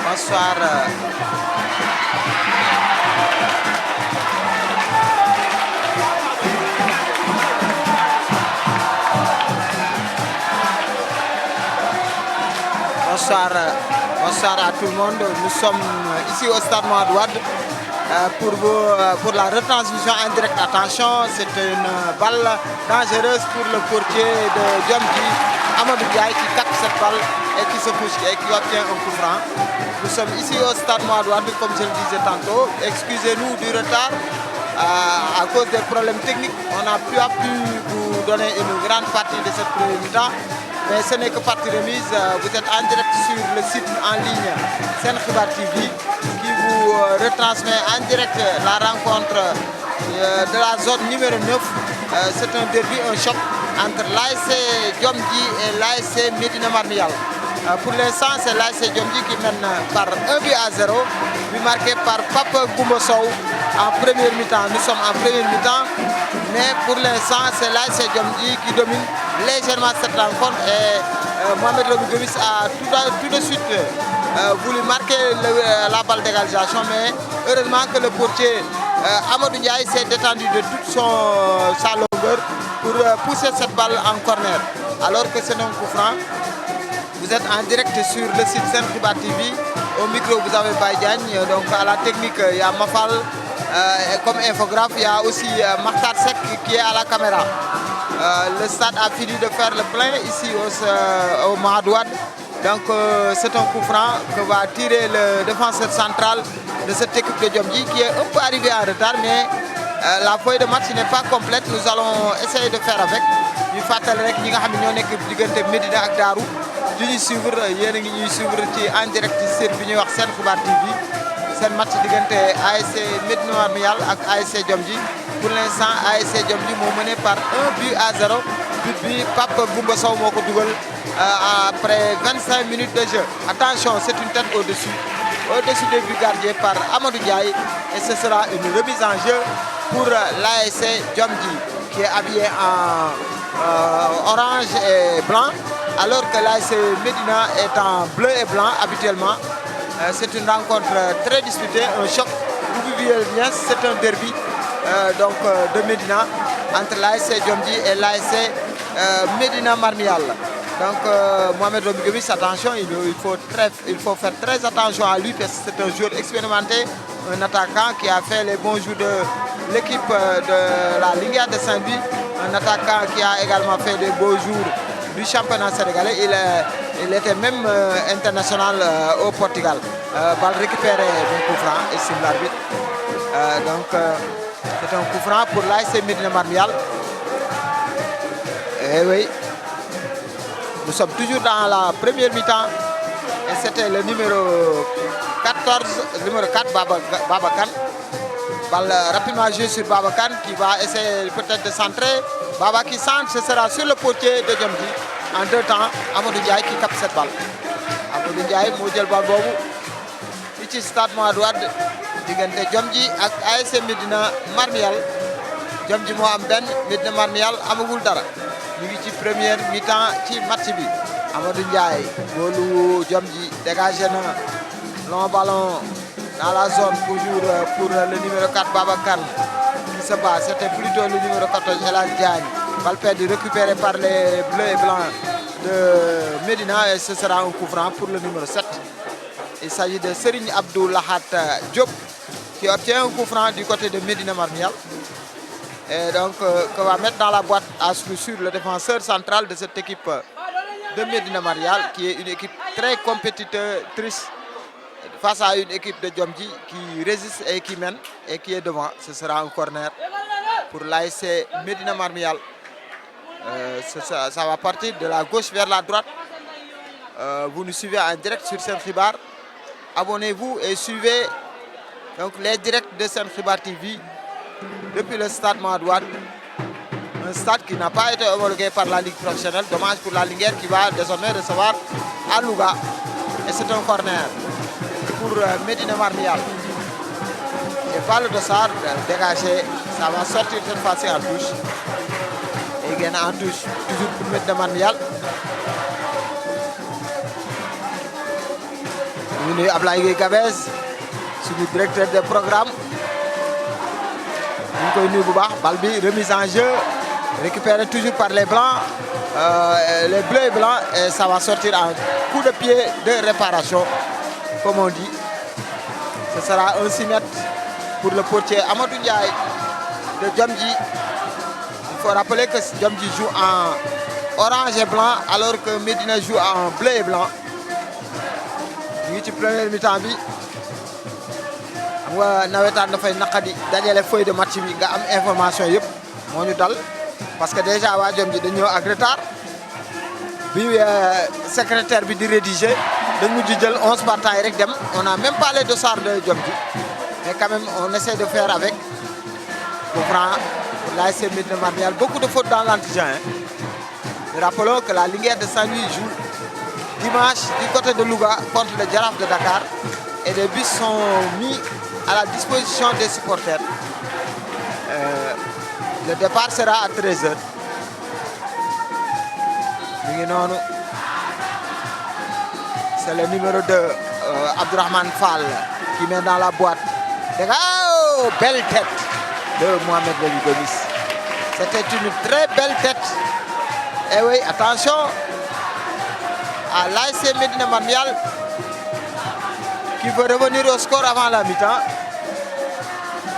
Bonsoir. Bonsoir à tout le monde. Nous sommes ici au stade Mohamed Wade pour la retransmission en direct. Attention, c'est une balle dangereuse pour le portier de Djamji, Amadou Ndiaye, qui capte cette balle et qui se pousse et qui obtient un coup franc. Nous sommes ici au stade Mohamed Wade, comme je le disais tantôt. Excusez-nous du retard à cause des problèmes techniques. On n'a pu vous donner une grande partie de cette première mi-temps. Mais ce n'est que partie remise. Vous êtes en direct sur le site en ligne Sen Khibar TV qui vous retransmet en direct la rencontre de la zone numéro 9. C'est un derby, un choc entre l'ASC Djamji et l'ASC Médina Marmial. Pour l'instant, c'est l'ASC Djamji qui mène par 1-0, but marqué par Papa Goumba Sow en première mi-temps. Nous sommes en première mi-temps, mais pour l'instant, c'est l'ASC Djamji qui domine légèrement cette rencontre et Mohamed Gomis a tout de suite voulu marquer la balle d'égalisation, mais heureusement que le portier Amadou Ndiaye s'est détendu de toute sa longueur pour pousser cette balle en corner. Alors que c'est un coup franc. Vous êtes en direct sur le site Sen Khibar TV. Au micro, vous avez Baïdiagne. Donc à la technique, il y a Mafal. Comme infographe, il y a aussi Makhtar Sek qui est à la caméra. Le stade a fini de faire le plein ici au Mohamed Wade. Donc c'est un coup franc que va tirer le défenseur central de cette équipe de Djamji qui est un peu arrivé en retard, mais la feuille de match n'est pas complète. Nous allons essayer de faire avec. Ñu fàttali rek ñi nga xam ne ñoo nekk diggante Médina ak Darou di ñu suivre yéen a ngi ñuy suivre ci en direct ci site bi ñuy wax Sen Khibar TV seen match diggante ASC Médina Marmial ak ASC Djamji. Pour l'instant, ASC Djamji moo mené par 1-0. But bi Papa Goumba Sow moo ko dugal après 25 minutes de jeu. Attention, c'est une tête au-dessus des buts gardés par Amadou Ndiaye et ce sera une remise en jeu pour l'ASC Djamji qui est habillé en orange et blanc alors que l'ASC Médina est en bleu et blanc habituellement. C'est une rencontre très disputée, un choc. Vous vivez bien, c'est un derby de Médina entre l'ASC Djamji et l'ASC Médina Marmial. Donc Mohamed Gomis, attention, il faut faire très attention à lui parce que c'est un joueur expérimenté, un attaquant qui a fait les bons jours de l'équipe de la Liga de Saint-Louis, un attaquant qui a également fait des beaux jours du championnat sénégalais. Il était même international au Portugal. Balle récupérée d'un coup franc, estime l'arbitre. C'est un coup franc pour l'ASC Médina Marmial. Et oui, nous sommes toujours dans la première mi-temps. Et c'était le numéro 4, Baba Kane. Balle rapidement jouée sur Baba Kane qui va essayer peut-être de centrer. Baba qui centre, ce sera sur le potier de Djamji. En deux temps, Amadou Ndiaye qui capte cette balle. Amadou Ndiaye moo jël balle boobu fii ci stade Mohamed Wade diggante Djamji ak ASC Médina Marmial. Djamji moo am benn, Médina Marmial amagul dara. Ñu ngi ci première mi-temps ci match bi. Amadou Ndiaye góolu Djamji dégagé na long ballon dans la zone toujours pour le numéro 4 Baba Kane qui se bat. C'était plutôt le numéro 14 El Hadj Diagne. Balle perdue récupérée par les bleus et blancs de Médina et ce sera un coup franc pour le numéro 7. Il s'agit de Serigne Abdou Lahat Diop qui obtient un coup franc du côté de Médina Marmial. Et donc, qu'on va mettre dans la boîte à sur le défenseur central de cette équipe de Médina Marmial, qui est une équipe très compétitrice face à une équipe de Djamji qui résiste et qui mène et qui est devant. Ce sera un corner pour l'ASC Médina Marmial. Ça va partir de la gauche vers la droite. Vous nous suivez en direct sur Sen Khibar. Abonnez-vous et suivez donc les directs de Sen Khibar TV depuis le stade Mohamed Wade. Un stade qui n'a pas été homologué par la Ligue professionnelle. Dommage pour la Linguère qui va désormais recevoir à Louga. Et c'est un corner pour Médina Marmial. Et pas le dossard dégagé. Ça va sortir cette fois-ci en touche. Et il gagne en touche toujours pour Médina Marmial. ñu nuyu Ablaye Gueye Gabès suñu directeur des programmes ñu ngi koy nuyu bu baax bal bi remise en jeu récupéré toujours par les blancs les bleus et blancs et ça va sortir en coup de pied de réparation comme on dit. Ce sera un 6 mètres pour le portier Amadou Ndiaye de Djamji. Il faut rappeler que Djamji joue en orange et blanc alors que Médina joue en bleu et blanc. Ñu ngi ci première mi-temps bi xam nga nawetaan dafay naqadi dajale feuille de match bi nga am information yëpp moo ñu dal parce que déjà waa Djamji dañu ñëw ak retard bi secrétaire bi di rédiger dañ mujj jël 11 partants yi rek dem on n'a même pas les dossards de Djamji mais quand même on essaie de faire avec pour prendre l'ASC Médina Marmial beaucoup de fautes dans l'antigen. Nous rappelons que la Linguère de Saint-Louis joue dimanche du côté de Louga contre le Jaraaf de Dakar et des bus sont mis à la disposition des supporters. Le départ sera à 13h. C'est le numéro 2, Abdourahmane Fall, qui met dans la boîte. Oh, belle tête de Mohamed Lamine Gomis. C'était une très belle tête. Et oui, attention à l'ASC Médina Marmial qui veut revenir au score avant la mi-temps.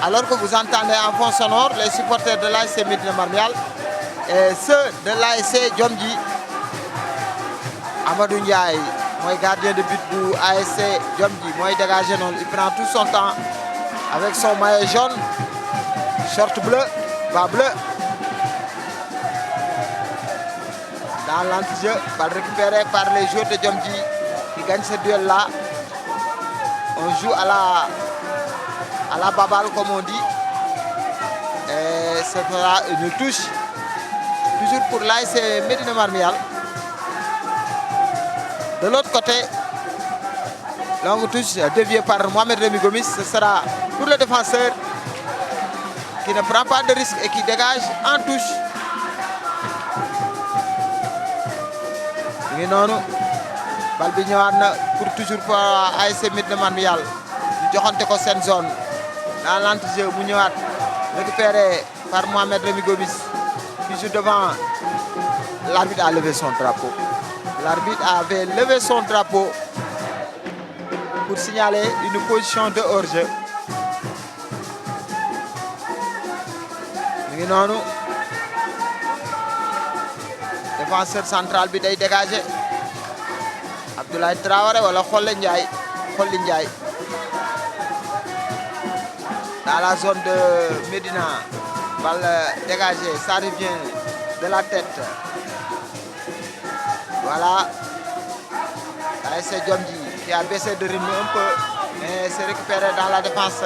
Alors que vous entendez en fond sonore les supporters de l'ASC Médina Marmial et ceux de l'ASC Djamji. Amadou Ndiaye, moi gardien de but pour ASC Djamji, moi dégagé non, il prend tout son temps avec son maillot jaune, short bleu, bas bleu. Dans l'anti-jeu, balle récupérée par les joueurs de Djamji qui gagnent ce duel-là. On joue à la baballe comme on dit. Et ce sera une touche. Toujours pour l'ASC Médina Marmial. De l'autre côté, longue touche déviée par Mohamed Lamine Gomis. Ce sera pour le défenseur qui ne prend pas de risque et qui dégage en touche. Bal bi ñëwaat na pour toujours pour ASC Médina Marmial ñu joxante ko seen zone dans l'entrejeu mu ñëwaat récupéré par Mohamed Lamine Gomis qui joue devant. L'arbitre a levé son drapeau. L'arbitre avait levé son drapeau pour signaler une position de hors-jeu. Mu ngi noonu défenseur central bi day dégagé Abdoulaye Traoré wala Kholle Ndiaye dans la zone de Médina. Balle dégagée, ça revient de la tête. Voilà l'ASC Djamji qui a baissé de rythme un peu mais c'est récupéré dans la défense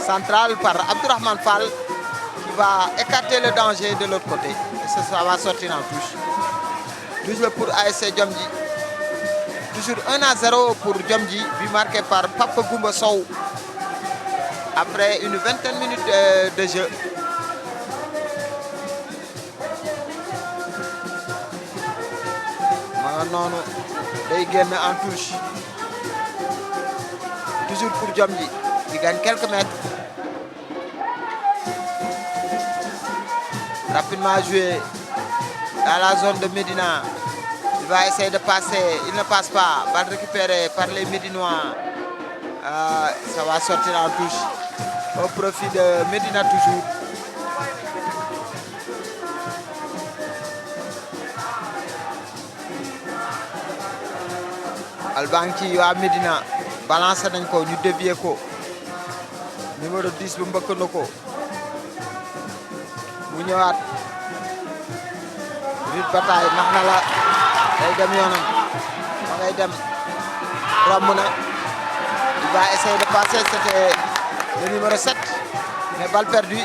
centrale par Abdourahmane Fall qui va écarter le danger de l'autre côté et ça va sortir en touche. Toujours pour ASC Djamji. Toujours 1-0 pour Djamji, but marqué par Papa Goumba Sow après une vingtaine de minutes de jeu. Non, day génn en touche. Toujours pour Djamji qui gagne quelques mètres. Rapidement joué dans la zone de Médina. Il va essayer de passer, il ne passe pas. Balle récupérée par les Médinois. Ça va sortir en touche au profit de Médina toujours. Albanki waa Médina balancé nañ ko ñu dévier ko numéro 10 bu mbëkk na ko mu ñëwaat Ruth Bataille nax na la day dem yoonam ma ngay dem romb na il va essayer de passer c'était le numéro 7 mais balle perdue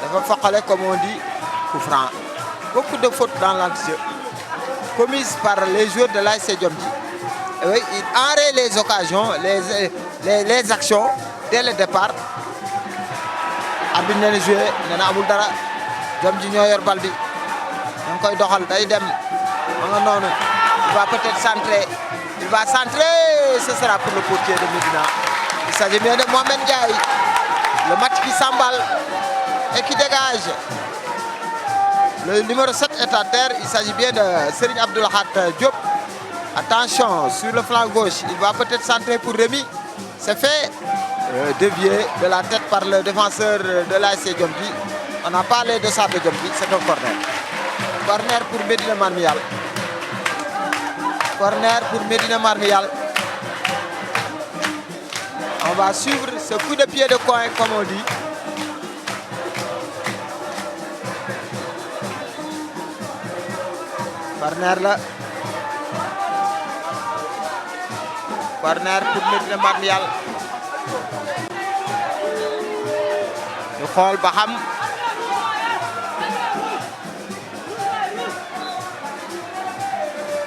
dafa foqale comme on dit coup franc. Beaucoup de fautes dans l'anti-jeu commises par les joueurs de l'ASC Djamji. Oui, il enraye les occasions, les actions dès le départ. Arbitre nee na joué nee na amul dara Djamji ñoo yor bal bi ñu ngi koy doxal day dem ma nga noonu Il va peut-être centrer. Il va centrer. Ce sera pour le portier de Médina. Il s'agit bien de Mohamed Ndiaye. Le match qui s'emballe et qui dégage. Le numéro 7 est à terre. Il s'agit bien de Serigne Abdoulahat Diop. Attention, sur le flanc gauche, il va peut-être centrer pour Rémi. C'est fait. Dévié de la tête par le défenseur de l'ASC Diomdi. On n'a pas les dossards de Diomdi, c'est un corner. Corner pour Médina Marmial. Corner pour Médina Marmial. On va suivre ce coup de pied de coin, comme on dit. Corner là. Corner pour Médina Marmial. ñu xool ba xam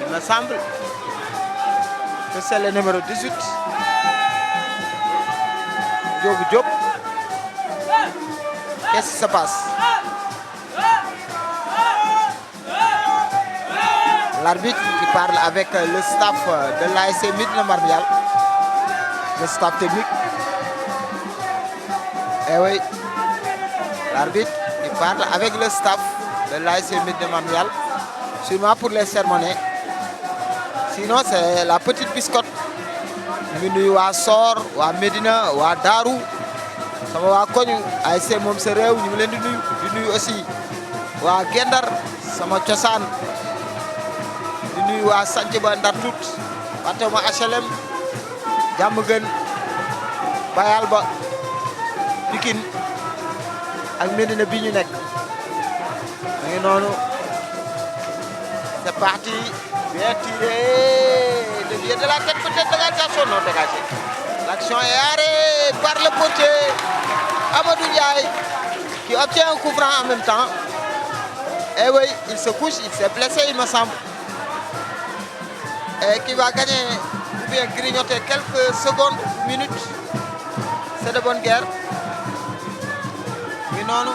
il me semble que c'est le numéro 18 Diop Diop. Qu'est-ce qui se passe? L'arbitre qui parle avec le staff de l'ASC Médina Marmial, le staff technique. Eh oui, l'arbitre qui parle avec le staff de l'ASC Médina Marmial, sûrement pour les sermonner. Sinon, c'est la petite biscotte. ñu ngi nuyu waa Sor waa Médina waa Daaru sama waa koñu ASC moom sa réew ñu ngi leen di nuyu aussi waa Gendar sama cosaan di nuyu waa Sanc ba Ndar Tut Fatema HLM Jàmmgën Bayal ba Pikine ak Médina bi ñu nekk ma ngi noonu c'est parti bien tiré dévié de la tête peut-être dégagation non dégagé. L'action est arrêtée par le portier Amadou Ndiaye qui obtient un coup franc en même temps. Et oui, il se couche, il s'est blessé il me semble. Et qui va gagner ou bien grignoter quelques secondes, minutes. C'est de bonne guerre. Mais non, non.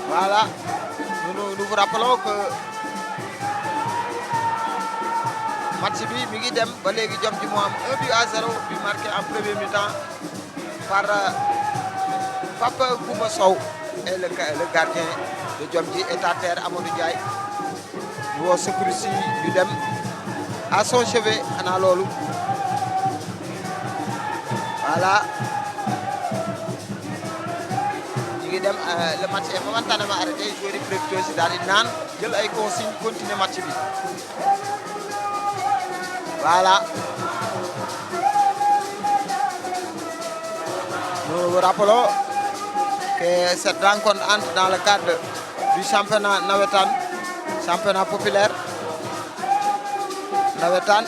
Voilà. Nous vous rappelons que match bi mi ngi dem ba léegi jom ji moo am 1-0 bi marqué en premier mi-temps par Papa Goumba Sow et le gardien de Diomdi est à terre Amadou Ndiaye ñu woo secouriste yi ñu dem à son chevet xanaa loolu voilà ñu ngi dem le match est momentanément arrêté joueur yi profité si daal di naan jël ay consignes continuer match bi. Voilà. Nous rappelons que cette rencontre entre dans le cadre du championnat navétane, championnat populaire navétane,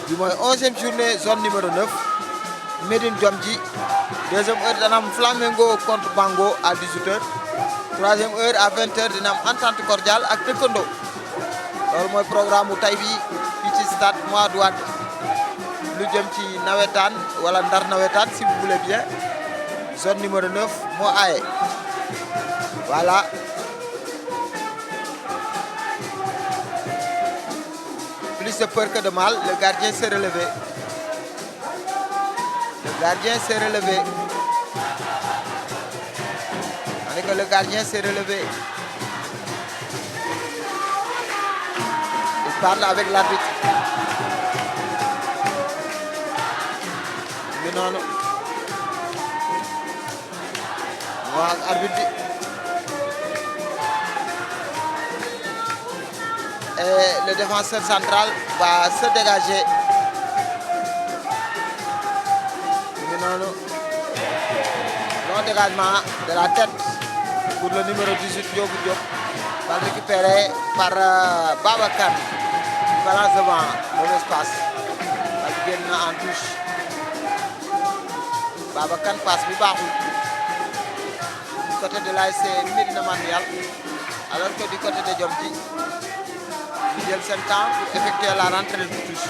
du moins 11e journée, zone numéro 9, Médine Diomdi. Deuxième heure, dina am Flamengo contre Bango à 18h. Troisième heure à 20h, dina am entente cordiale ak Dëkkandoo. Loolu mooy programme mu tey bii fii ci stade Mouhamadou Wade lu jëm ci nawetaan wala ndar nawetaan si vous voulez bien zone numéro 9 moo aaye voilà. Plus de peur que de mal, le gardien s'est relevé. Le gardien s'est relevé. On dit que le gardien s'est relevé. Il parle avec l'arbitre. Mais non, non. Moi, arbitre. Et le défenseur central va se dégager. Mais non, non. Long dégagement de la tête pour le numéro 18 Diop Diop. Va récupérer par Babacar. Balance devant dans l'espace. Va gagner en touche. Babacar passe bi baaxul. Du côté de l'ASC Médina Marmial. Alors que du côté de Diomdi, ils jël seen temps pour effectuer la rentrée de touche.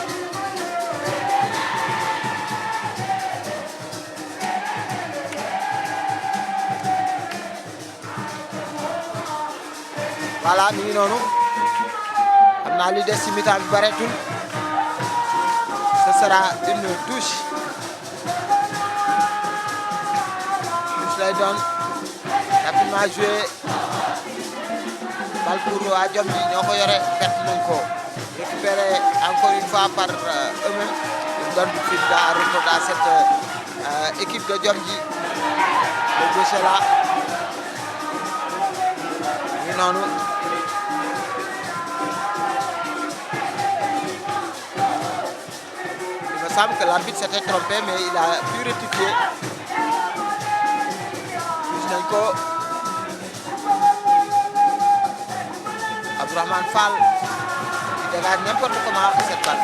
voilà mi ngi noonu xam naa li des ci mi-temps bi bareetul ce sera une touche lay doon rapidement joué bal pour waa Jomji ñoo ko yore perte nañ ko récupéré encore une fois par eux-mêmes ils donnent du fil à retordre à cette équipe de Jomji le gauche là ñu noonu il me semble que l'arbitre s'était trompé mais il a pu rectifier nañ ko Abdourahmane Fall qui dégage n'importe comment cette balle.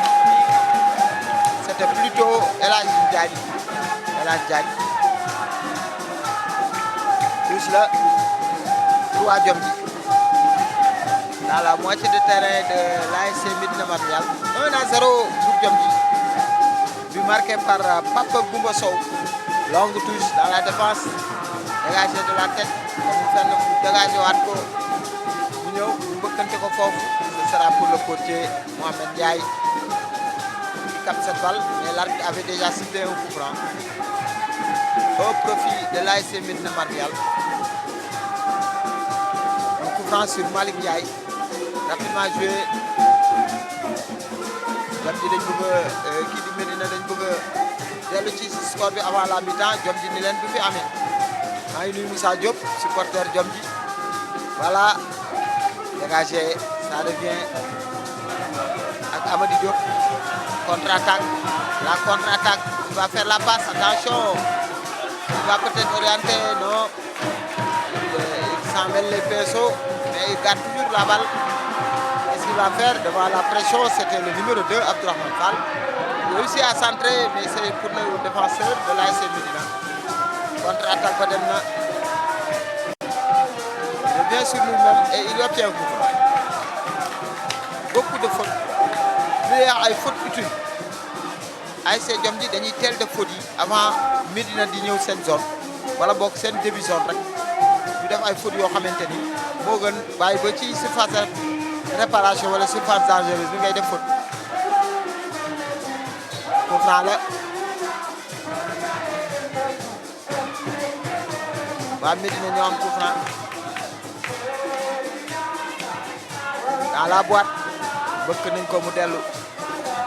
C'était plutôt El Hadj Diagne. Touche là pour waa Jomji dans la moitié de terrain de l'ASC Médina Marial 1-0 pour Jomji but marqué par Papa Goumba Sow. Longue touche dans la défense dégagé de la tête comme fenn dégagé waat ko mu ñëw mu bëkkante ko foofu ce sera pour le portier Mohamed Ndiaye qui capte cette balle mais l'arbitre avait déjà sifflé un coup franc au profit de l'ASC Médina Marial. Un coup franc sur Malick Ndiaye rapidement joué Jomji dañ bëgg kii di Médina dañ bëgg dellu ci score bi avant la mi-temps Jomji ni leen du fi amee. maa ngi nuyu Moussa Diop supporter Jomji voilà dégagé ça revient ak Amady Diop contre-attaque il va faire la passe attention il va peut-être orienter non il s'en mêle les pinceaux mais il garde toujours la balle qu'est-ce qu'il va faire devant la pression c'était le numéro 2 Abdourahmane Fall il réussit à centrer mais c'est pour le défenseur de l'ASC Médina. Contre-attaque ba dem na il revient sur lui-même et il obtient un coup franc. Beaucoup de fautes ay fautes utiles ASC Jomji dañuy teel def fautes yi avant Médina di ñëw seen zone wala boog seen début zone rek ñu def ay fautes yoo xamante ni moo gën bàyyi ba ci surface réparation wala surface dangereuse bi ngay def faute coup franc la. waa Médina ñoo am coup franc dans la boîte bëkk nañ ko mu dellu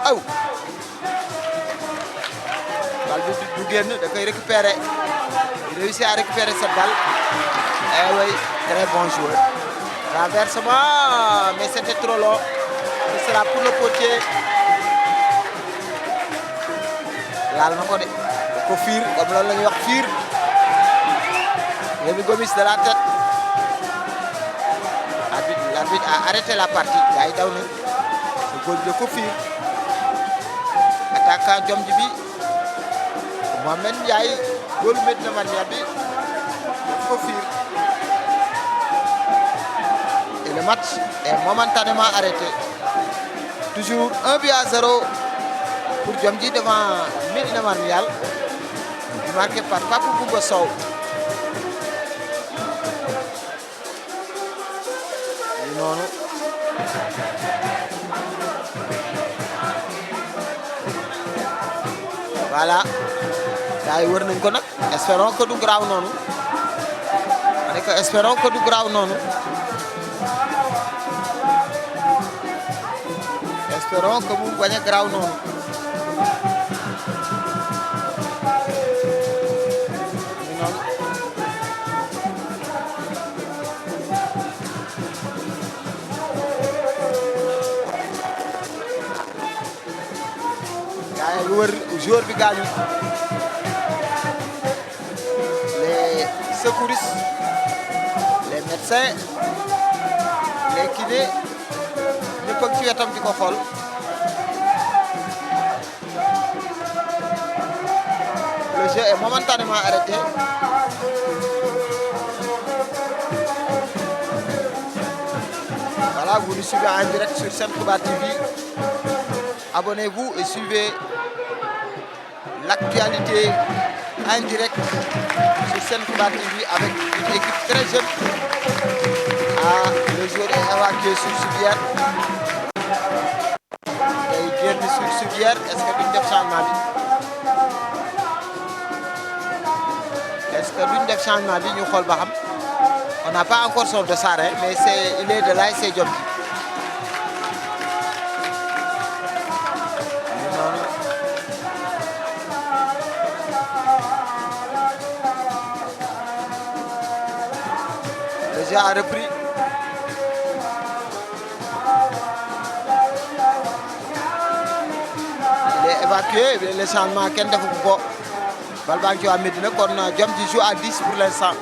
aw bal bi du génn da koy récupérer il réussit à récupérer cette balle eh oui très bon joueur renversement mais c'était trop long ce sera pour le portier laal na ko de ko fiir comme loolu la ñuy wax fiir Rémi Gomis de la tête l'arbitre a arrêté la partie gars yi daw nañ le góor de ko fiir attaquant Jomji bi Mohamed Ndiaye góolu Médina Marial bi ko fiir et le match est momentanément arrêté toujours 1-0 pour Jomji devant Médina Marial marqué par Papa Goumba Sow. noonu voilà gars yi wër nañ ko nag espérons que du graaw noonu ma ne ko espérons que du graaw noonu espérons que mu bañ a graaw noonu lu wër joueur bi gaañu les secouristes les médecins les kinés ñëpp ak ci wetam di ko xool le jeu est momentanément arrêté voilà vous nous suivez en direct sur Sen Xibaar TV abonnez-vous et suivez l'actualité en direct sur Sen Xibaar TV avec une équipe très jeune à Le joueur est évacué sur civière. Il vient sur civière. Est-ce que duñ def changement bi? Est-ce que duñ def changement bi ñu xool ba xam? On n'a pas encore son dossard, hein, mais il est de l'ASC Diomji. Le jeu a repris. Il est évacué, le changement kenn defu ko. Bal baa ngi ci waa Médina kon Diomji joue à 10 pour l'instant.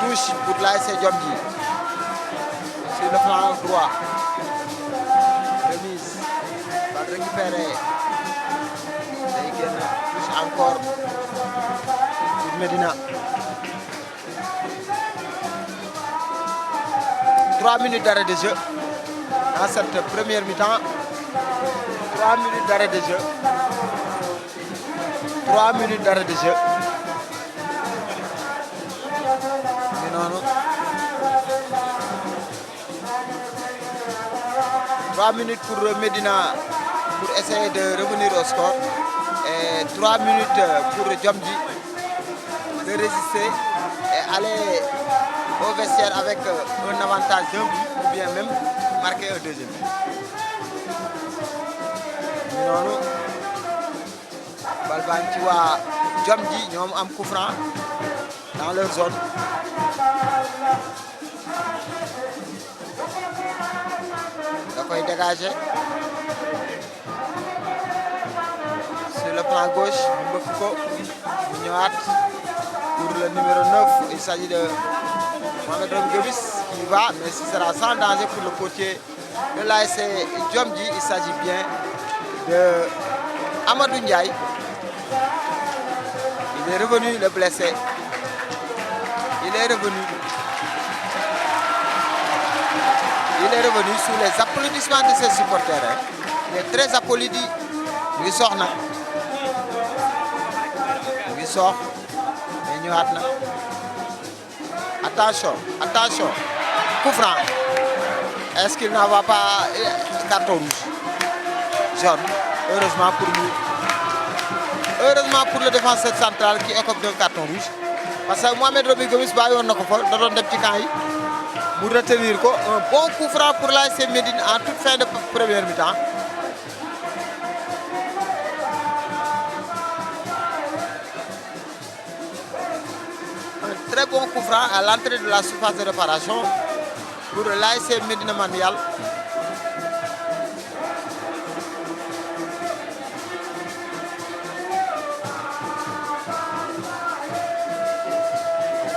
Touche pour l'ASC Diomji. Sur le flanc droit. Remise. Bal récupéré. Touche encore pour Médina. 3 minutes d'arrêt de jeu dans cette première mi-temps. 3 minutes d'arrêt de jeu. 3 minutes d'arrêt de jeu. Non. 3 minutes pour Médina pour essayer de revenir au score. Et 3 minutes pour Diomji de résister et aller au vestiaire avec un avantage d'un but ou bien même marquer un deuxième but. noonu bal baa ngi ci waa Diomji ñoom am coup franc dans leur zone. Da koy dégager sur le plan gauche mu mbëkk ko mu ñëwaat pour le numéro 9. Il s'agit de Mohamed Rami Gomis qui va, mais ce sera sans danger pour le portier de l'ASC Diomji. Il s'agit bien de Amadou Ndiaye. Il est revenu, le blessé. Il est revenu. Il est revenu sous les applaudissements de ses supporters. Hein. Il est très applaudi. Il sort na. Il sort. Mais ñëwaat na. Attention, attention. Coup franc. Est-ce qu'il n'en va pas carton rouge? Jaune. Heureusement pour nous. Heureusement pour le défenseur central qui écope d'un carton rouge. Parce que Mohamed Rami Gomis bàyyi woon na ko fa da doon dem ci camp yi mu retenir ko. Un bon coup franc pour l'ASC Médine en toute fin de première mi-temps. Un très bon coup franc à l'entrée de la surface de réparation pour l'ASC Médina Manial.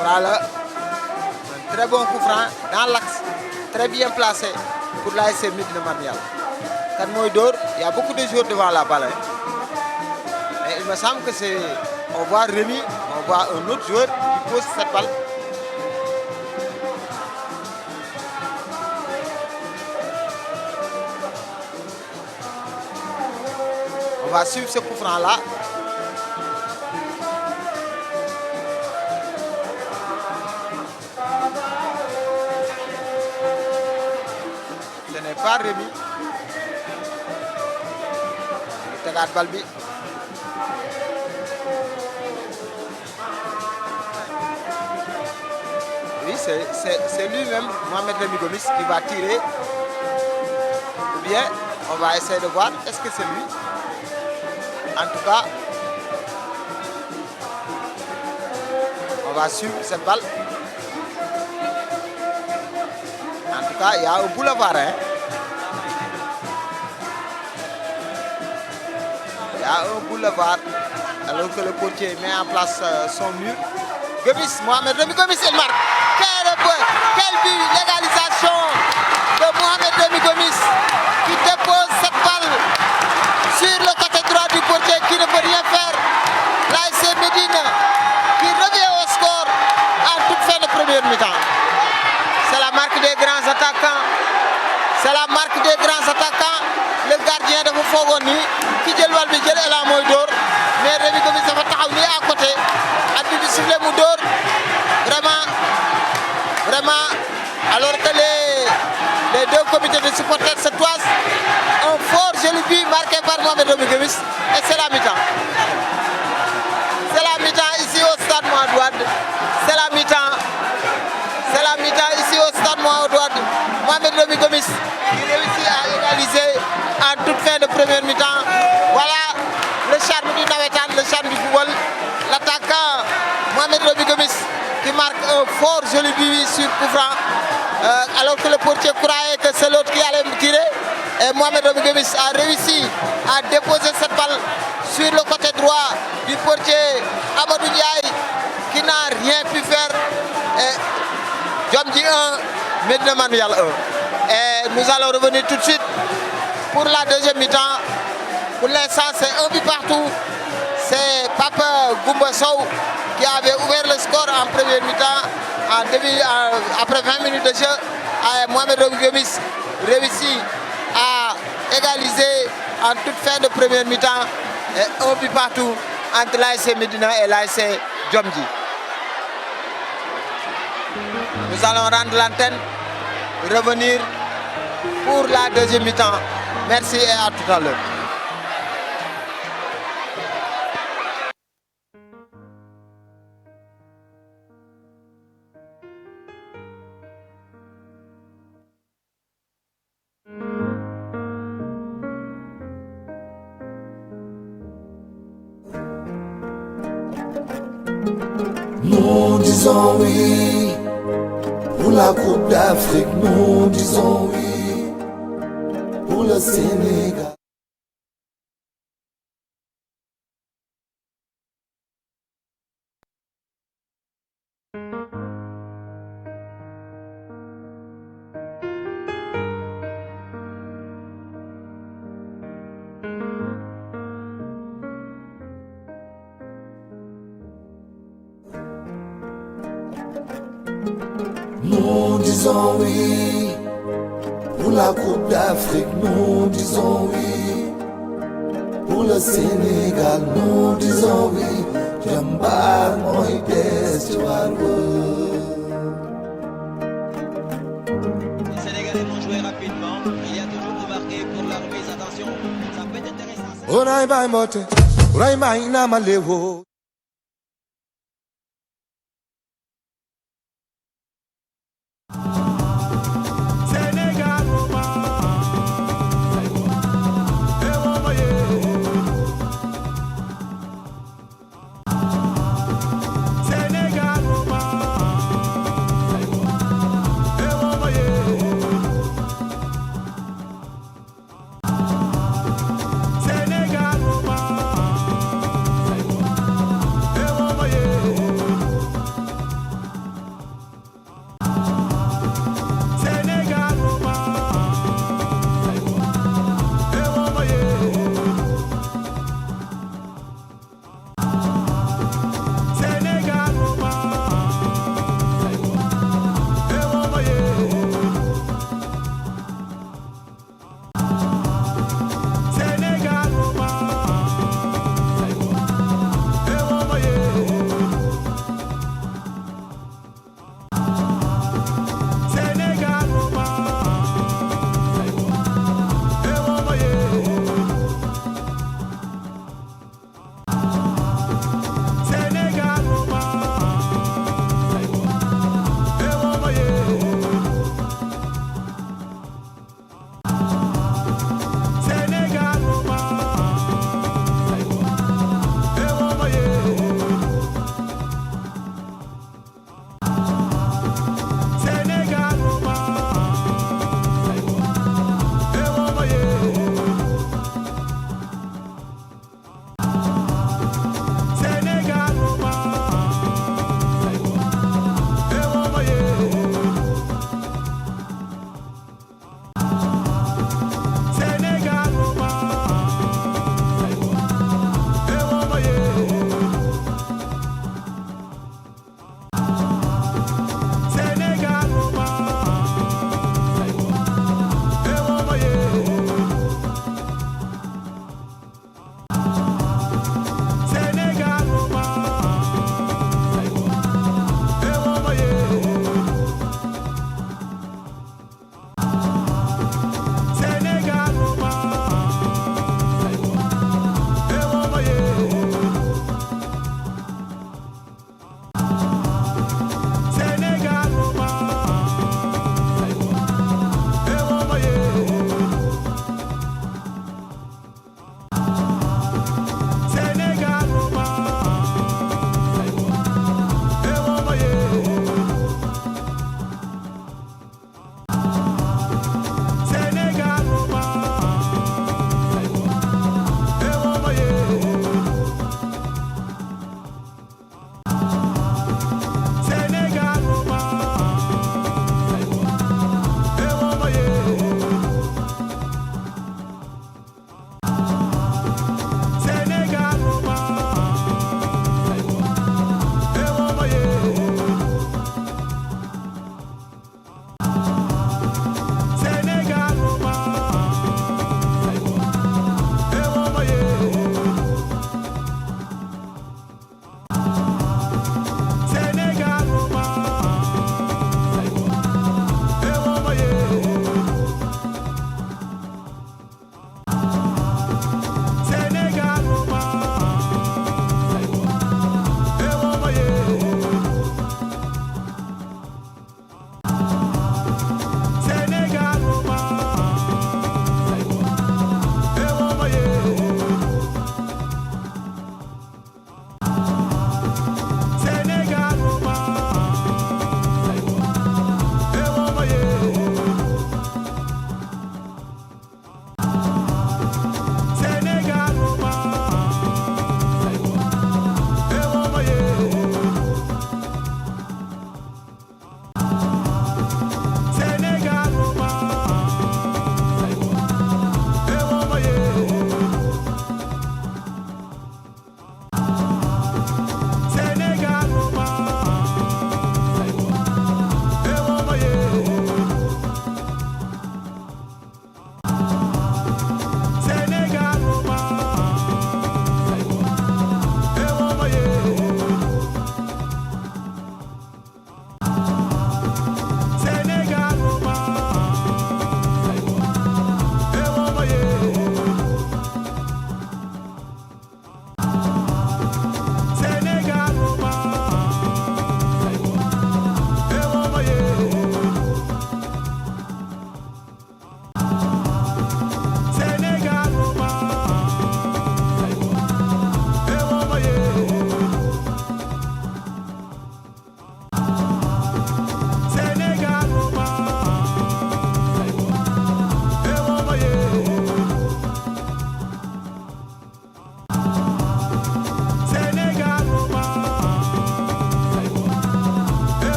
Voilà, un très bon coup franc dans l'axe, très bien placé pour l'ASC Médina Manial. Kan mooy dóor, il y a beaucoup de joueurs devant la balle. Mais il me semble que c'est, on voit Rémi, on voit un autre joueur qui pose cette balle. On va suivre ce coup franc là. Pas Rémi tegaat bal bi oui c'est lui-même Mohamed Rami Gomis qui va tirer ou bien on va essayer de voir est-ce que c'est lui. En tout cas on va suivre cette balle. En tout cas il y a un boulevard hein. Il y a un boulevard alors que le portier met en place son mur. Gomis, Mohamed Rami Gomis, il marque. Quel but, l'égalisation de Mohamed Rami Gomis qui dépose cette balle sur le côté droit du portier qui ne peut rien faire. L'ASC Médine qui revient au score en toute fin de première mi-temps. C'est la marque des grands attaquants. C'est la marque des grands attaquants. Le gardien de Fofogoni qui jël bal bi jël Ela mooy dóor mais Rami Gomis dafa taxaw nii à côté d'or. Vraiment, alors que les deux comités de supporters se toisent, un fort joli but marqué par Mohamed Romy Gomis, et c'est la mi-temps. C'est la mi-temps ici au stade Mohamed Wade. C'est la mi-temps. C'est la mi-temps ici au stade Mohamed Wade. Mohamed Romy Gomis qui réussit à égaliser en toute fin de première mi-temps. Voilà le charme du Navétane, le charme du football. L'attaquant Mohamed Romy Gomis qui marque un fort joli but sur coup franc. Alors que le portier croyait que c'est l'autre qui allait me tirer. Et Mohamed Romy Gomis a réussi à déposer cette balle sur le côté droit du portier Amadou Ndiaye qui n'a rien pu faire. Et Djamji 1, Medina Manuel 1. Et nous allons revenir tout de suite pour la deuxième mi-temps. Pour l'instant, c'est un but partout. C'est Papa Goumba Sow qui avait ouvert le score en première mi-temps. Après 20 minutes de jeu, Mohamed Romy Gomis réussit à égaliser en toute fin de première mi-temps. Et un but partout entre l'ASC Medina et l'ASC Djamji. Nous allons rendre l'antenne, revenir pour la deuxième mi-temps. Merci et à tout à l'heure. Nous disons oui pour la Coupe d'Afrique, nous disons oui pour le Sénégal. Nous disons oui pour la Coupe d'Afrique, nous disons oui pour le Sénégal, nous disons oui. Jambar mooy des ci waar Les Sénégalais vont jouer rapidement. Il y a toujours remarqué pour la remise. Attention, ça peut être intéressant. Oray bay mote, oray bay na malewo.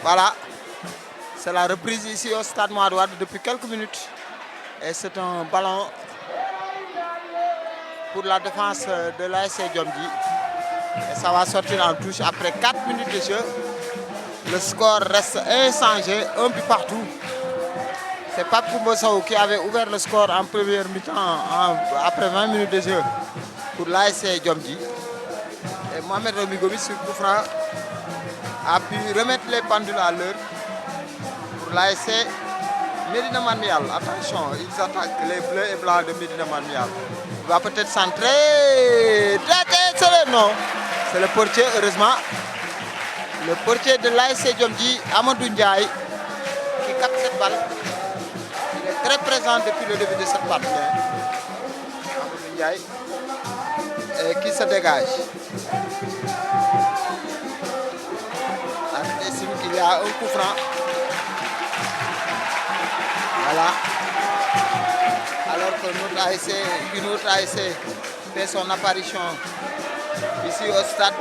Voilà, c'est la reprise ici au stade Mouad Wade depuis quelques minutes. Et c'est un ballon pour la défense de l'ASC Djomdi. Et ça va sortir en touche après 4 minutes de jeu. Le score reste inchangé, un but partout. C'est Pape Koumbossao qui avait ouvert le score en première mi-temps après 20 minutes de jeu pour l'ASC Djomdi. Et Mohamed Romigovic sur coup franc a pu remettre les pendules à l'heure pour l'ASC Médina Manial. Attention, ils attaquent les bleus et blancs de Médina Manial. Il va peut-être centrer. Non, c'est le portier, heureusement. Le portier de l'ASC Djomdi, Amadou Ndiaye, qui capte cette balle. Il est très présent depuis le début de cette partie. Amadou Ndiaye, et qui se dégage. Il y a un coup franc. Voilà. Alors que notre ASC fait son apparition ici au stade.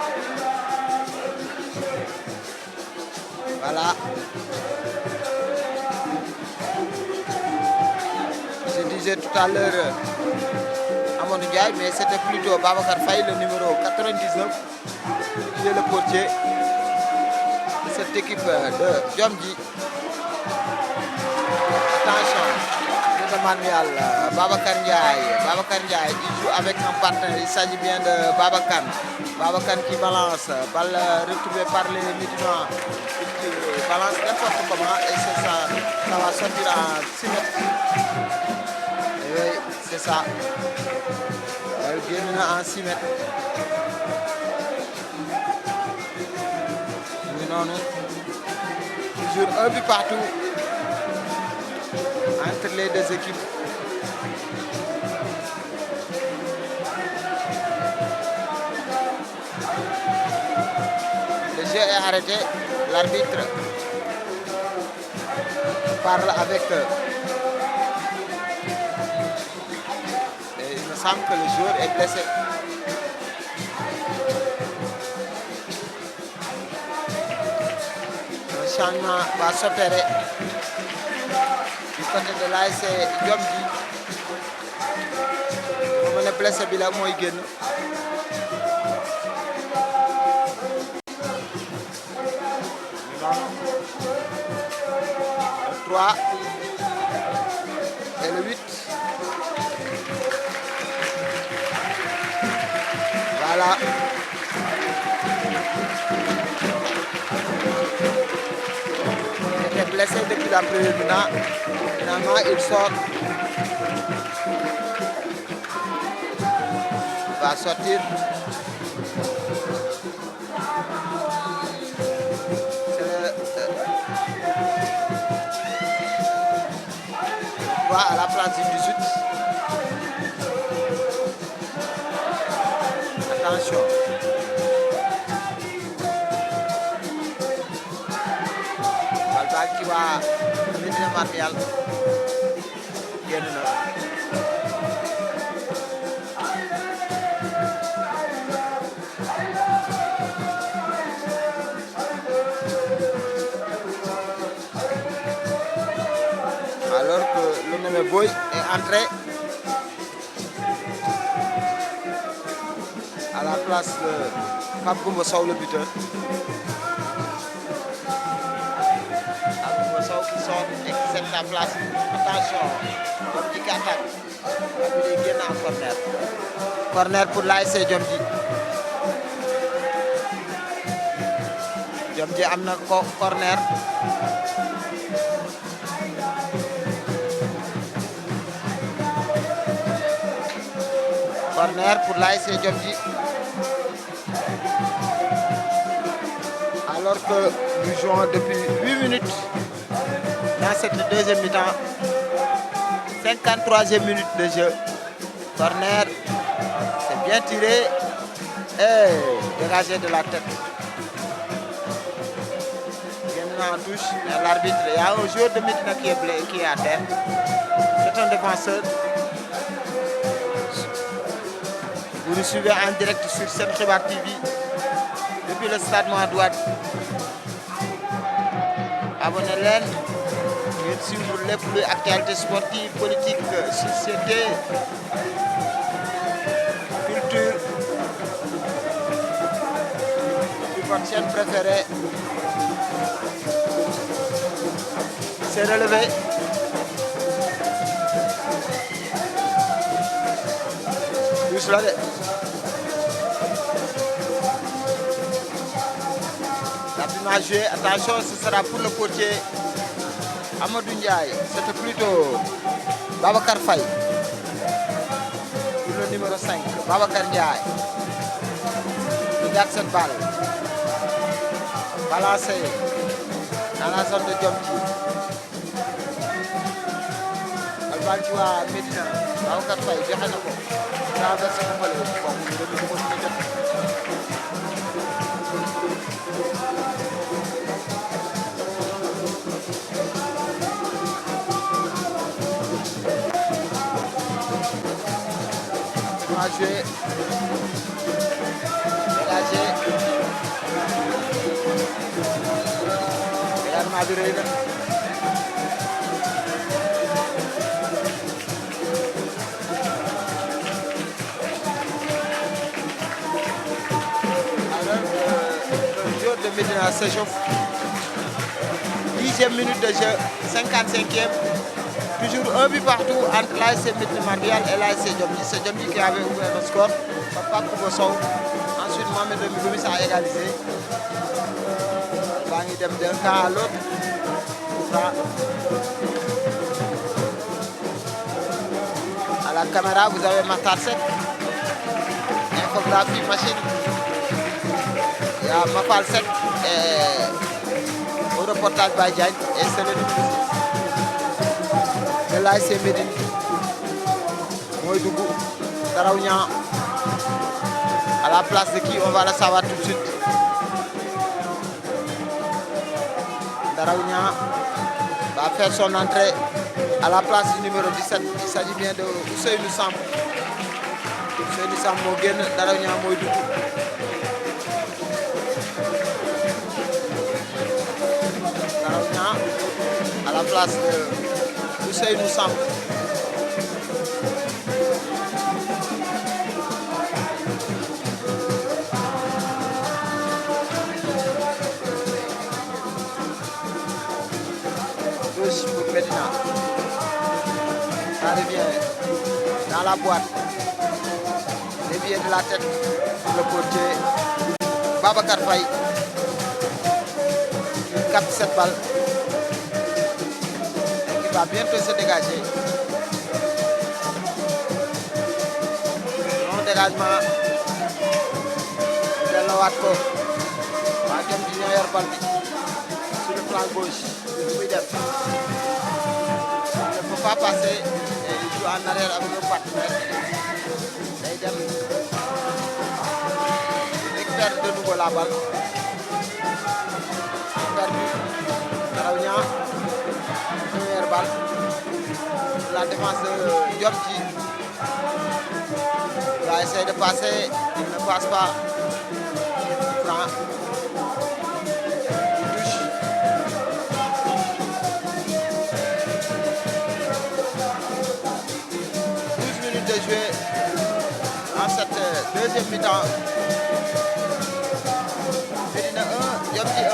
Voilà. Je disais tout à l'heure Amadou Ndiaye, mais c'était plutôt Babacar Faye, le numéro 99, qui est le portier de cette équipe de Djamji. Attention, le manuel Babacar Ndiaye. Babacar Ndiaye, il joue avec un partenaire, il s'agit bien de Babacar. Babacar qui balance, balle retrouvée par les Médinois. Il balance n'importe comment et c'est ça, ça va sortir en 6 mètres. Et oui, c'est ça. Elle vient en 6 mètres. Non, non. Toujours un but partout entre les deux équipes. Le jeu est arrêté. L'arbitre parle avec eux. Et il me semble que le joueur est blessé. Un changement va s'opérer du côté de l'ASC Djamji. On est blessé bi la mooy génn. 3 et le 8. Voilà. Il était blessé depuis la première mi-temps. Finalement, il sort. Il va sortir. À la place du 18. Attention. Balle qui va Médina Marmial. Génn na. Alors que le nommé Boy est entré à la place de Pape Goumba Sow, le buteur. Pape Goumba Sow qui sort et qui cède la place. Attention, Djamji qui attaque. Il est en corner. Corner pour l'ASC Djamji. Djamji am na corner. Corner pour l'ASC Djamji. Alors que nous jouons depuis 8 minutes dans cette deuxième mi-temps. 53e minute de jeu. Corner, c'est bien tiré et dégagé de la tête. Bien en touche, l'arbitre, il y a un joueur de Médina qui est à terre. C'est un défenseur. Vous nous suivez en direct sur Sen Xibar TV depuis le stade Mouhamadou Wade. Abonnez-leen ngeen suivre lépp luy actualité sportive, politique, société, culture. Depuis votre chaîne préférée. C'est relevé. Douce la de. Rapidement joué, attention, ce sera pour le portier Amadou Ndiaye. C'était plutôt Babacar Faye. Pour le numéro 5, Babacar Ndiaye. Il garde cette balle. Balancé dans la zone de Djamji. La balle qui va à Médina. Babacar Faye, joxe na ko. Traversé ko fële boobu joué bi rëy na. De Médina s'échauffe. 10e minute de jeu, 55e. Toujours un but partout entre l'ASC Médina Mondial et l'ASC Djomdi. C'est Djomdi qui avait ouvert le score. Papa Koubossou. Ensuite, Mohamed Gomis a égalisé. Bangi dem d'un camp à l'autre. À la caméra, vous avez Matar Sek. Infographie machine. Il y a Mapal Sek au reportage by Diagne et c'est le numéro 6 de l'ASC Médine. Moïdougou, Daraounian. À la place de qui on va le savoir tout de suite. Daraounian va faire son entrée à la place du numéro 17. Il s'agit bien de Ousseynou Sam. Ousseynou Sam Mogen, Daraounian Moïdougou. À la place de Ousseynou Sam. Touche pour Médina. Ça revient dans la boîte. Dévié de la tête pour le portier Babacar Faye. Il capte cette balle. Il va bientôt se dégager. Bon dégagement. De la Watko. Va Djomdi ñoo yor bal bi sur le flanc gauche. Il ne peut pas passer et il joue en arrière avec le partenaire. Day dem. Il récupère de nouveau la balle. Perdu. Daraounian. Première balle. La défense de Djomdi. Il va essayer de passer. Il ne passe pas. Il prend. Il touche. De jouer en cette deuxième mi-temps. Médina 1, Djomdi 1.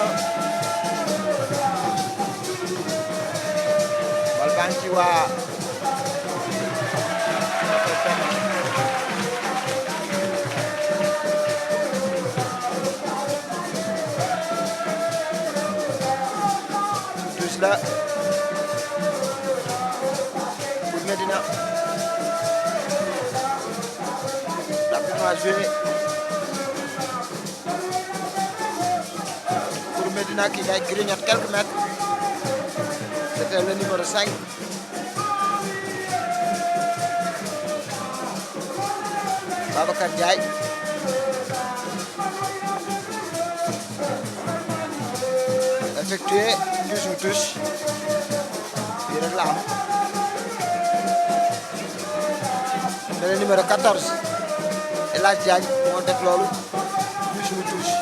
Bal baa ngi ci waa touche la pour Médina. Joué pour Médina qui grignote quelques mètres. C'était le numéro 5. Babacar Ndiaye. Effectué, touche. Il réclame. C'est le numéro 14. El Hadj Diagne moo def loolu touche.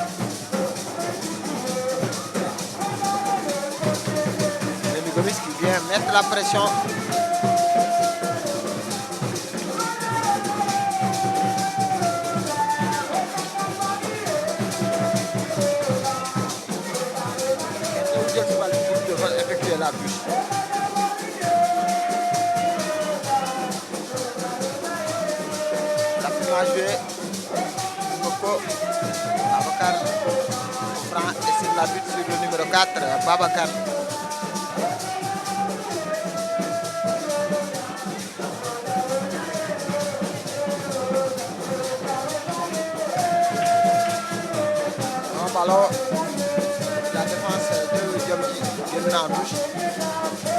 Rémi Gomis qui vient mettre la pression. Pour effectuer la touche. A joué Coco Babacar prend et sur la butte sur le numéro 4 Babacar. Un ballon, la défense de Djomdi qui est en touche.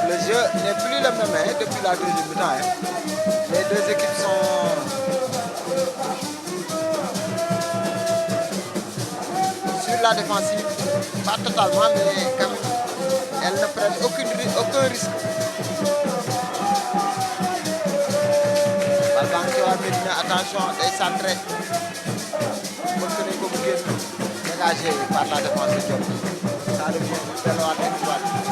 Le jeu n'est plus le même depuis la deuxième mi-temps. Les deux équipes sont la défensive, pas totalement, mais quand même, elles ne prennent aucun risque. Médina, attention, day centré. Bëgg nañ ko mu génn dégagé par la défense de Djomdi. Ça revient de l'autre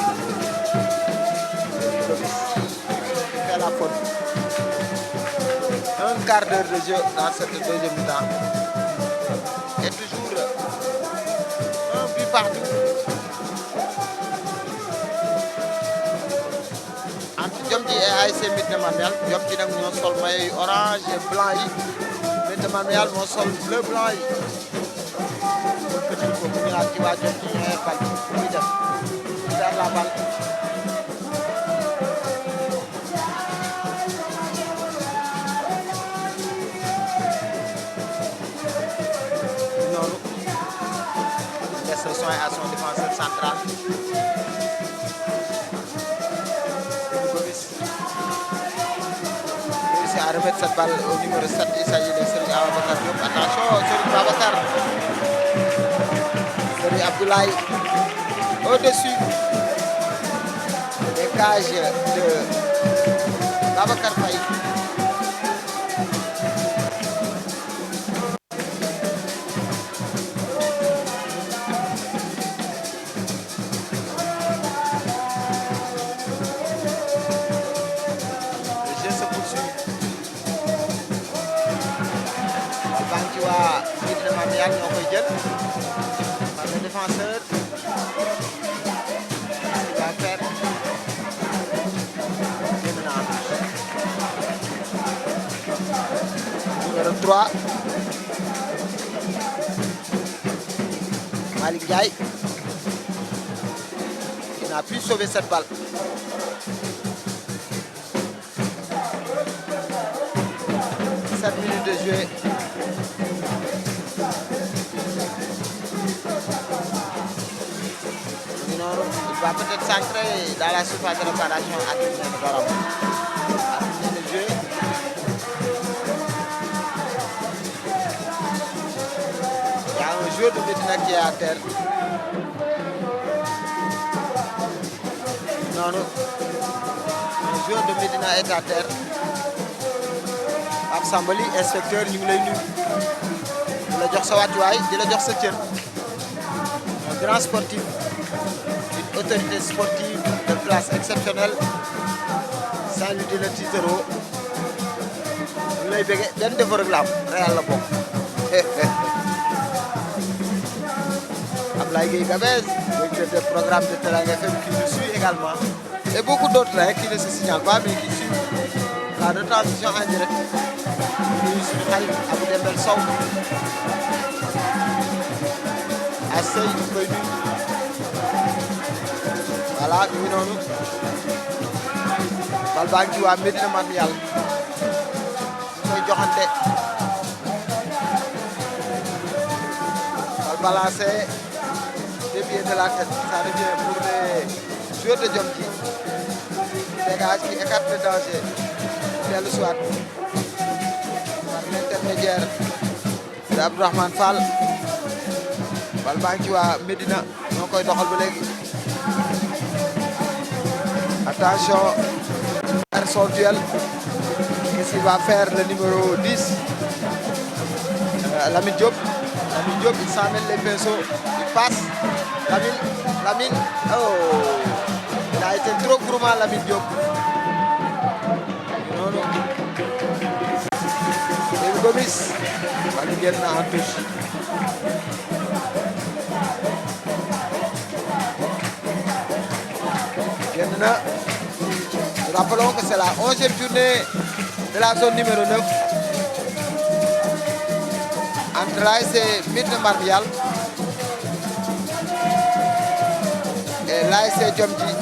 la faute. Un quart d'heure de jeu dans cette deuxième mi-temps. Et toujours un but partout. Entre Diomji et ASC Médina Marmial, Diomji nag ñoo sol maillot orange et blanc yi. Médina Marmial moo sol bleu blanc yi. Petit ko bu ñu laaj ci waa Diomji ñooy bal muy def vers la balle. Noonu laisse le soin à son défenseur central. À remettre cette balle au numéro 7, il s'agit de Serigne Ababacar Diop. Attention, Serigne Babacar. Serigne Abdoulaye au-dessus des cages de Babacar Faye. Le jeu se poursuit. Médina Marmial ñoo koy jël par le défenseur il va faire numéro 3 Malick Ndiaye il n'a pu sauver cette balle. 7 minutes de jeu. Il va peut-être s'ancrer dans la surface de réparation à terminer le ballon. À terminer le jeu. Il y a un joueur de Médina qui est à terre. Non, non. Un joueur de Médina est à terre. Pape Sambali, inspecteur, ñu ngi lay nuyu. Di la jox sa wàccuwaay, di la jox sa cër. Un grand sportif. Autorité sportive de classe exceptionnelle Saint-Louis di la tiitaroo ñu lay bëgge benn defar rek la am Real la bokk. Ablaye Gueye Gabez, directeur du programme de Teranga FM qui nous suit également et beaucoup d'autres qui ne se signalent pas mais qui suivent la retransmission en direct. Ñu suñu xarit Abou Dembel Sow à Sey ñu koy nuyu. Voilà ñu ngi noonu bal baa ngi ci waa Médina Marmial ñu koy joxante bal balancé dévié de la tête ça revient pour les joueurs de Diomji dégage qui écarte le danger dellu soit par l'intermédiaire de Abdourahmane Fall bal baa ngi ci waa Médina ñoo koy doxal ba léegi. Attention, son duel. Qu'est-ce qu'il va faire le numéro 10 Lamine Diop. Lamine Diop, il s'en mêle les pinceaux. Il passe. Lamine. Oh, il a été trop gourmand, Lamine Diop. Non, non. Et Gomis. Il vient en touche. Nous rappelons que c'est la 11e journée de la zone numéro 9 entre l'ASC Médina Marmial et l'ASC Diomji.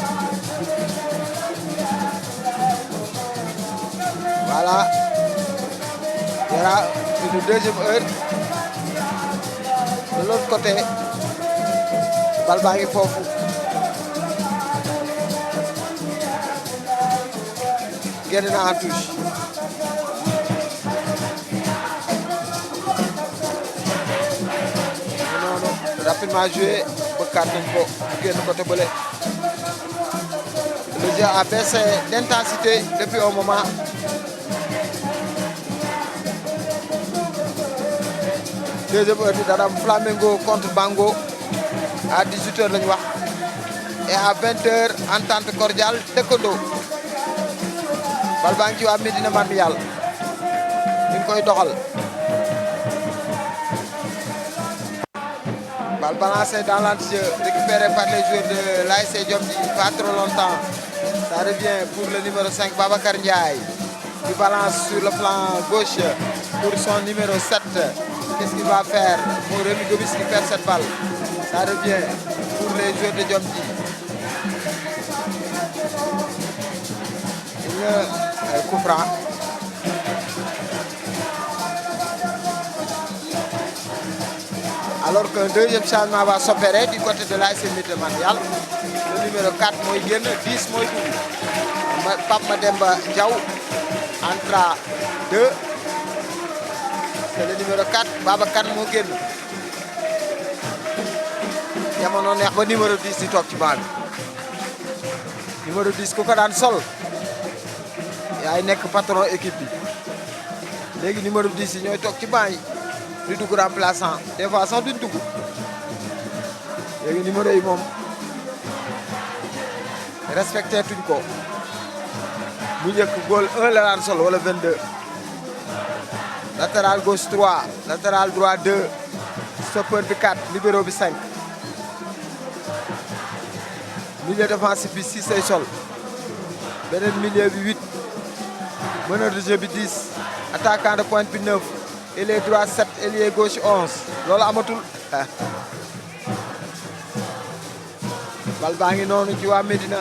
Voilà, il y aura une deuxième heure de l'autre côté. Bal baa ngi foofu. Génn na en touche. noonu rapidement joué bëggaat nañ ko génn côté bële. Le jeu a baissé d'intensité depuis un moment. Deuxième heure bi dana am Flamengo contre Bango à 18h lañu wax et à 20h entente cordiale dëkkandoo. bal baa ngi ci waa Médina Marial ñu ngi koy doxal bal balancé dans l'anti-jeu récupéré par les joueurs de l'ASC Diomdi pas trop longtemps. Ça revient pour le numéro 5 Babacar Ndiaye qui balance sur le flanc gauche pour son numéro 7. Qu'est-ce qu'il va faire? Pour Rémi Gomis qui perd cette balle. Ça revient pour les joueurs de Diomdi. Coup franc. Alors qu'un deuxième changement va s'opérer du côté de l'ASC Médina Marial. Le numéro 4 mooy génn 10 mooy dugg Pape Mademba Diaw entra 2. C'est le numéro 4 Babacar moo génn. jamono neex ba numéro 10 di toog ci banc bi. Numéro 10 ku ko daan sol yaay nekk patron équipe bi léegi numéro 10 yi ñooy toog ci banc yi di dugg remplaçant des fois sax duñ dugg léegi numéro yi moom respecté tuñ ko bu njëkk góol 1 la daan sol wala 22. Latéral gauche 3 latéral droit 2 stoppeur bi 4 libéro bi 5. Milieu défensif bi 6 ay sol beneen milieu bi 8 meneur de jeu bi 10 attaquant de pointe bi 9 ailier droit 7 ailier gauche 11 loolu amatul. bal baa ngi noonu ci waa Médina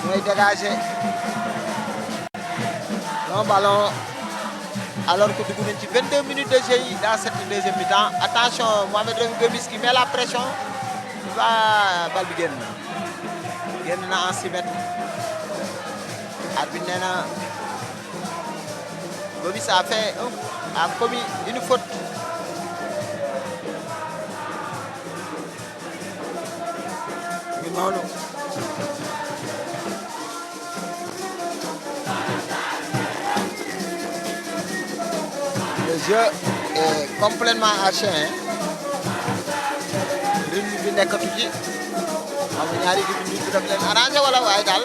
mooy dégagé non ballon alors que dugg nañ ci 22 minutes de jeu yi dans cette deuxième mi-temps. Attention Mohamed Rémi Gomis qui met la pression. Bal bi génn na en 6 mètres. Arbitre nee na Gomis a commis une faute. Ngi noonu. Le jeu est complètement haché. Rythme bi nekkatu ci xam nga ñaari équipe bi daf leen arrangé wala waaye daal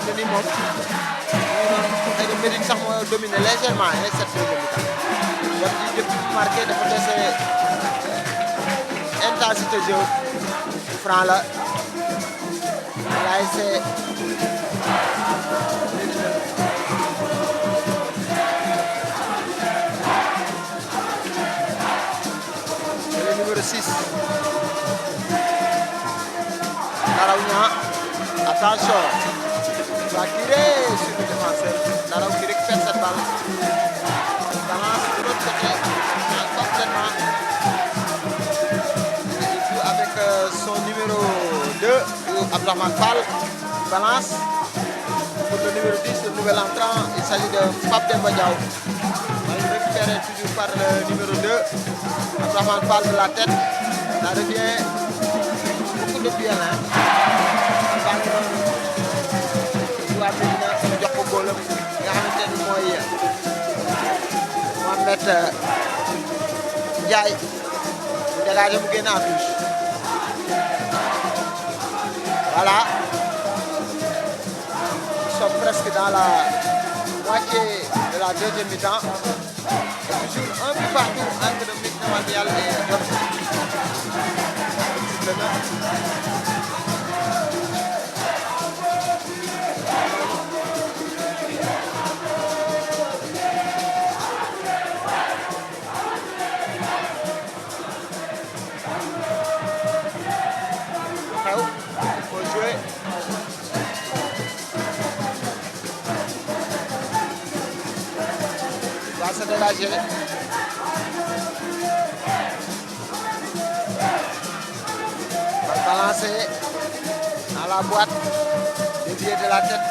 te ni moom xëy na Médine sax moo dominé légèrement cette deuxième mi-temps. donc ci depuis bu marqué dafa dese intensité jeu franc la l'ASC le numéro 6 Naraw Niang, attention, il va tirer sur le défenseur. Naraw qui récupère cette balle. Il balance de l'autre côté, complètement. Il joue avec son numéro 2, Abdourahmane Fall. Il balance pour le numéro 10, le nouvel entrant. Il s'agit de Pape Demba Diaw. Il est récupéré toujours par le numéro 2, Abdourahmane Fall de la tête. Ça revient beaucoup de bien. Waa Médina ñu jox ko góolam nga xamante ni mooy Mohamed Ndiaye mu dégagé mu génn en touche. Voilà, nous sommes presque dans la moitié de la deuxième mi-temps. Toujours un peu partout entre le Médina Marial et Diomdi. Se dégager. Va balancer dans la boîte, dévié de la tête,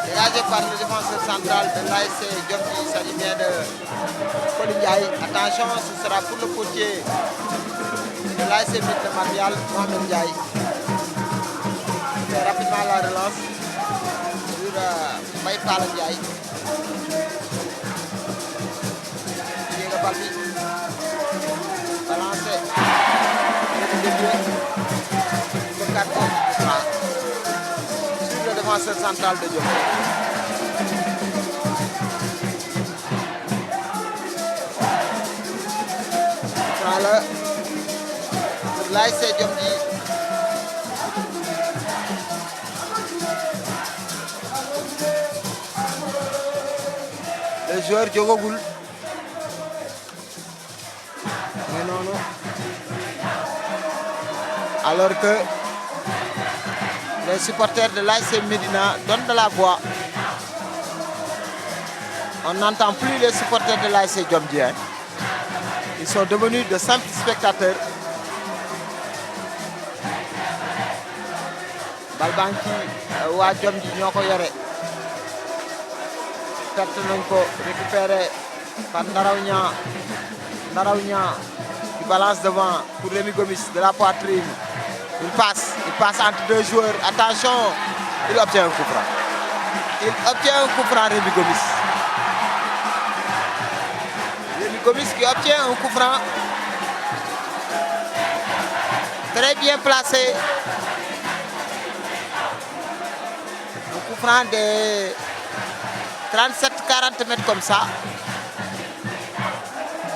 dégagé par le défenseur central de l'ASC Diomdi. Il s'agit bien de Coly Ndiaye. Attention, ce sera pour le portier de l'ASC Médina Marial, Mohamed Ndiaye. Il fait rapidement la relance sur Mbaye Talla Ndiaye. Balbi balancé le 4 sur le défenseur central de Diop. Voilà. Pour l'ASC Diomji. Le joueur jógagul. Mais non, non. Alors que les supporters de l'ASC Médina donnent de la voix. On n'entend plus les supporters de l'ASC Diomji. Ils sont devenus de simples spectateurs. bal baa ngi ci waa Diomji ñoo ko yore. Perte nañ ko récupéré par Ndaraw Niang qui balance devant pour Rémi Gomis de la poitrine. Il passe entre deux joueurs. Attention, il obtient un coup franc. Rémi Gomis. Rémi Gomis qui obtient un coup franc. Très bien placé. Un coup franc de 37-40 mètres comme ça.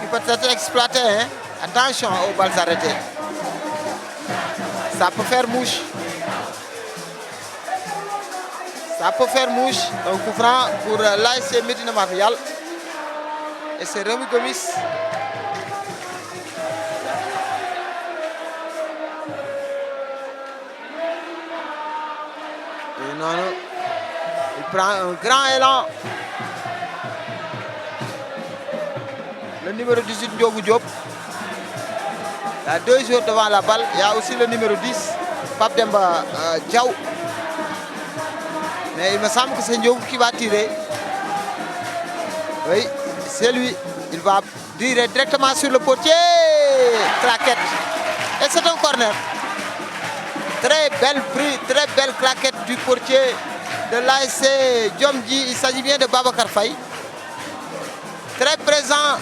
Qui peut être exploité. Hein? Attention aux balles arrêtées. Ça peut faire mouche. Un coup franc pour l'ASC Médina Marial. Et c'est Rémi Gomis. Et non, il prend un grand élan. Le numéro 18, Ndiogou Diop. Il y a deux joueurs devant la balle. Il y a aussi le numéro 10, Pape Demba Diaw. Mais il me semble que c'est Ndiogou qui va tirer. Oui, c'est lui. Il va tirer directement sur le potier. Claquette. Et c'est un corner. Très belle claquette du portier de l'ASC Diomji. Il s'agit bien de Babacar Faye. Très présent.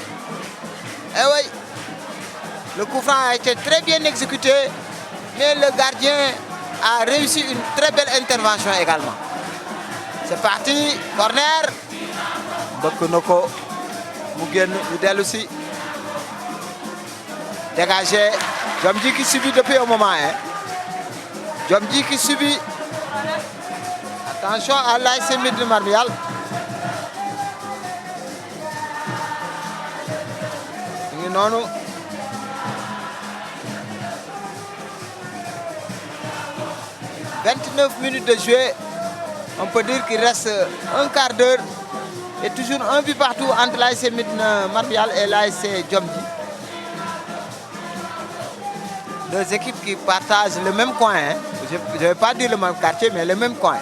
Et oui, le coup franc a été très bien exécuté, mais le gardien a réussi une très belle intervention également. C'est parti, corner. Bokonoko, Mougen, Moudel aussi. Dégagé. Diomji qui subit depuis un moment. Hein. Diomji qui subit. Attention à l'ASC Médina Marial. Non, non. « 29 minutes de jeu. On peut dire qu'il reste un quart d'heure. Et toujours un but partout entre l'ASC Médina Marial et l'ASC Diomji. Deux équipes qui partagent le même coin. Hein. Je ne vais pas dire le même quartier, mais le même coin.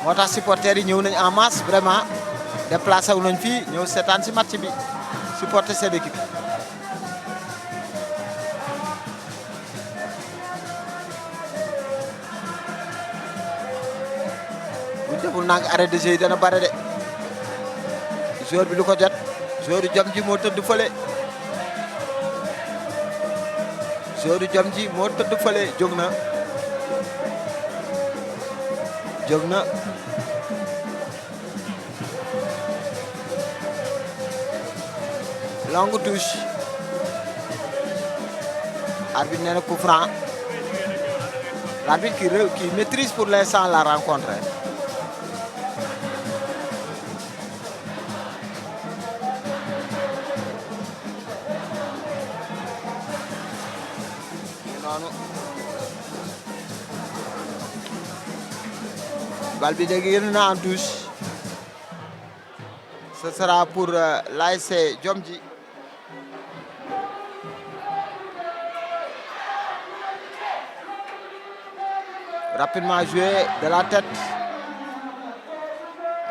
Notre supporters yi ñëw nañ en masse vraiment déplacé wu nañ fii ñëw seetaan si match bi supporter cette équipe. bu deful nag arrêt de jeu yi dana bare de joueur bi lu ko jot joueur du Diomji moo tëdd fële. joueur du Diomji moo tëdd fële jóg na. Longue touche. Arbitre n'est pas coup franc. L'arbitre qui maîtrise pour l'instant la rencontre. Balle bi génn en touche. Ce sera pour l'ASC Diomji. Rapidement joué de la tête.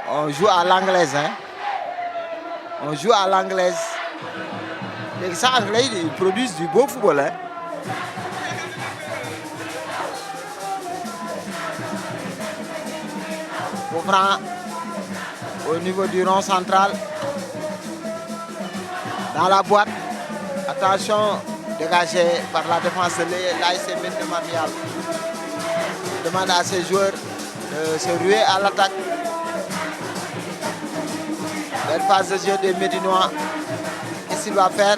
On joue à l'anglaise. Hein? On joue à l'anglaise. Les Anglais, ils produisent du beau football. Hein? Coup franc au niveau du rond central. Dans la boîte. Attention, dégagé par la défense de l'ASC Médina Marial. demande à ses joueurs de se ruer à l'attaque. Belle phase de jeu des Médinois. Qu'est-ce qu'il va faire?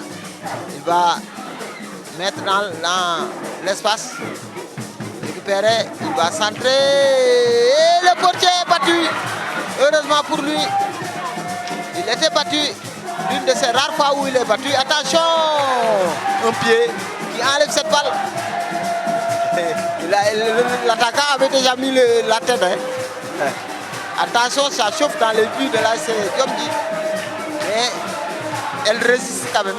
Il va mettre dans l'espace, récupérer, il va centrer. Et le portier est battu. Heureusement pour lui, il était battu. L'une de ces rares fois où il est battu. Attention, un pied qui enlève cette balle. L'attaquant avait déjà mis la tête. Hein. Attention, ça chauffe dans les buts de l'AS Diomdi. Mais elle résiste quand même.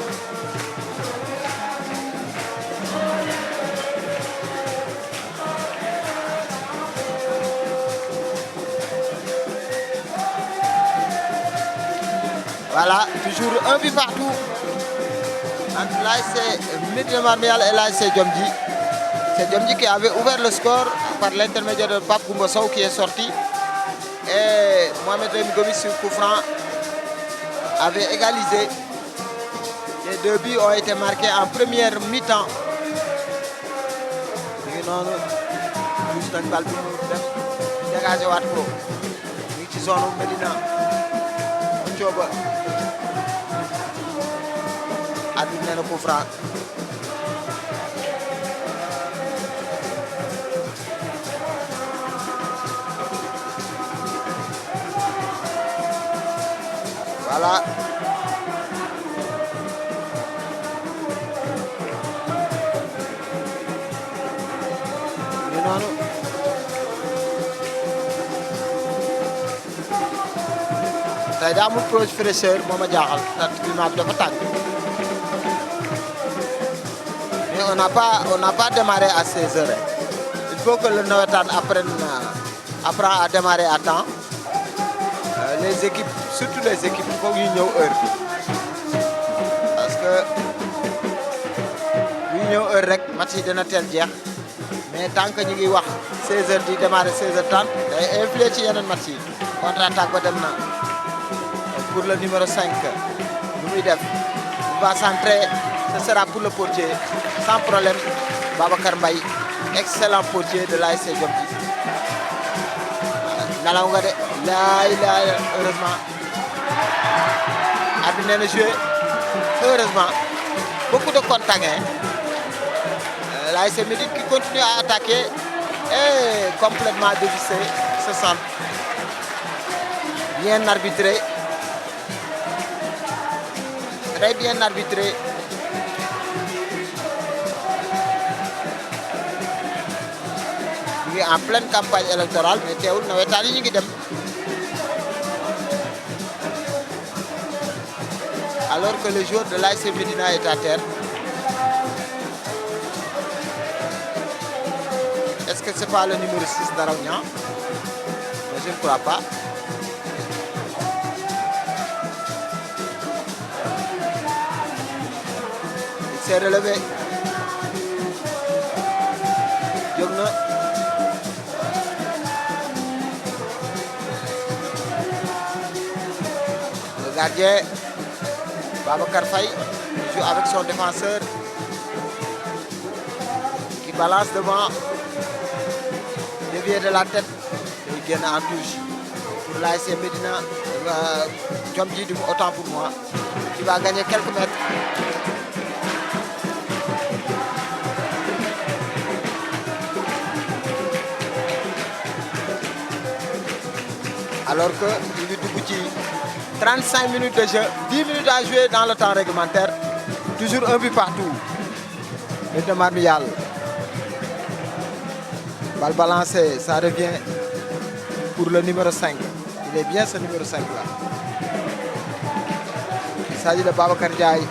Voilà, toujours un but partout entre l'AS Médina Marmial et l'AS Diomdi. C'est Diomdi qui avait ouvert le score par l'intermédiaire de Pape Goumba Sow qui est sorti. Et Mohamed Rémi Gomis sur coup franc avait égalisé. Les deux buts ont été marqués en première mi-temps. Dégagé waat ko ñu ngi ci zone Médina Thioba arbitre nee na coup franc. Voilà. Ñu noonu. Tey daa amul fraîcheur moo ma jaaxal ndax climat bi dafa tàng. Mais on n'a pas démarré à 16 heures. Il faut que le nawetaan apprend à démarrer à temps. Les équipes, surtout les équipes, il faut qu'ils ñëw heure. Parce que bu ñëw heure rek match yi dina teel jeex. Mais tant que ñu ngi wax 16 heures di démarrer 16h30 day influer ci yeneen match yi. Contre-attaque ba dem na. Pour le numéro 5, il va centrer, ce sera pour le portier, sans problème. Babacar Mbaye, excellent portier de l'AS Diomdi. Nalaw de heureusement. Arbitre n'a joué, heureusement. Beaucoup de contacts. L'AS Médine qui continue à attaquer et complètement dévissé ce centre. Bien arbitré. Très bien arbitré. Il est en pleine campagne électorale, mais teewul nawetaan yi ñu ngi dem. Alors que le joueur de l'AS Médina est à terre. Est-ce que c'est pas le numéro 6 Daraw Niang? Mais je ne crois pas. C'est relevé. jóg na. Le gardien Babacar Faye joue avec son défenseur qui balance devant, dévié de la tête et il gagne en touche. Pour l'AS Médina, Diomdi autant pour moi, qui va gagner quelques mètres. Alors que il est dugg ci 35 minutes de jeu, 10 minutes à jouer dans le temps réglementaire, toujours un but partout. Médina Marmial. Balle balancée, ça revient pour le numéro 5. Il est bien ce numéro 5 là. Il s'agit de Babacar Ndiaye.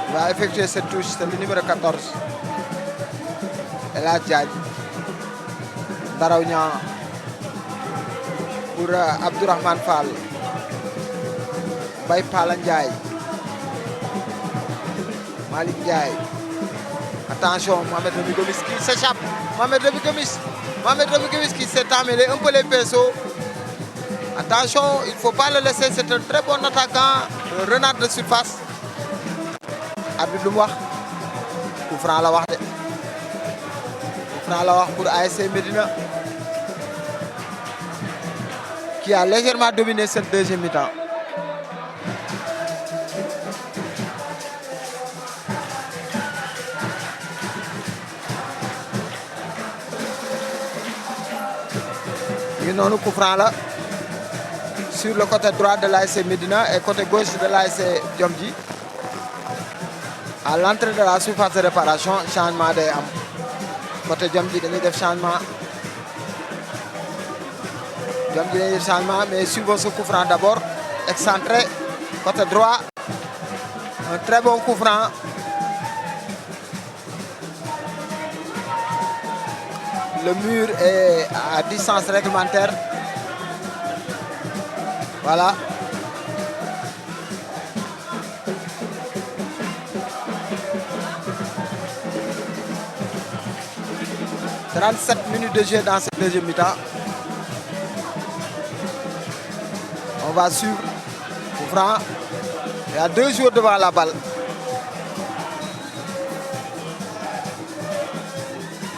Il va effectuer cette touche, c'est le numéro 14. El Hadj Diagne. Daraw Niang pour Abdourahmane Fall. Mbaye Pala Ndiaye. Malick Ndiaye. Attention, Mohamed Rémi Gomis qui s'échappe. Mohamed Rémi Gomis qui s'est emmêlé un peu les pinceaux. Attention, il ne faut pas le laisser, c'est un très bon attaquant, renard de surface. Arbitre lu mu wax coup franc la wax de coup franc la wax pour ASC Médina qui a légèrement dominé cette deuxième mi-temps. Ñu noonu coup franc la sur le côté droit de l'ASC Médina et côté gauche de l'ASC Diomji. À l'entrée de la surface de réparation, changement day am côté Diomji dañuy def changement Diomji dañuy def changement mais suivons ce coup franc d'abord excentré côté droit, un très bon coup franc. Le mur est à distance réglementaire. Voilà. « 37 minutes de jeu dans cette deuxième mi-temps. On va suivre. Coup franc. Il y a 2 joueurs devant la balle.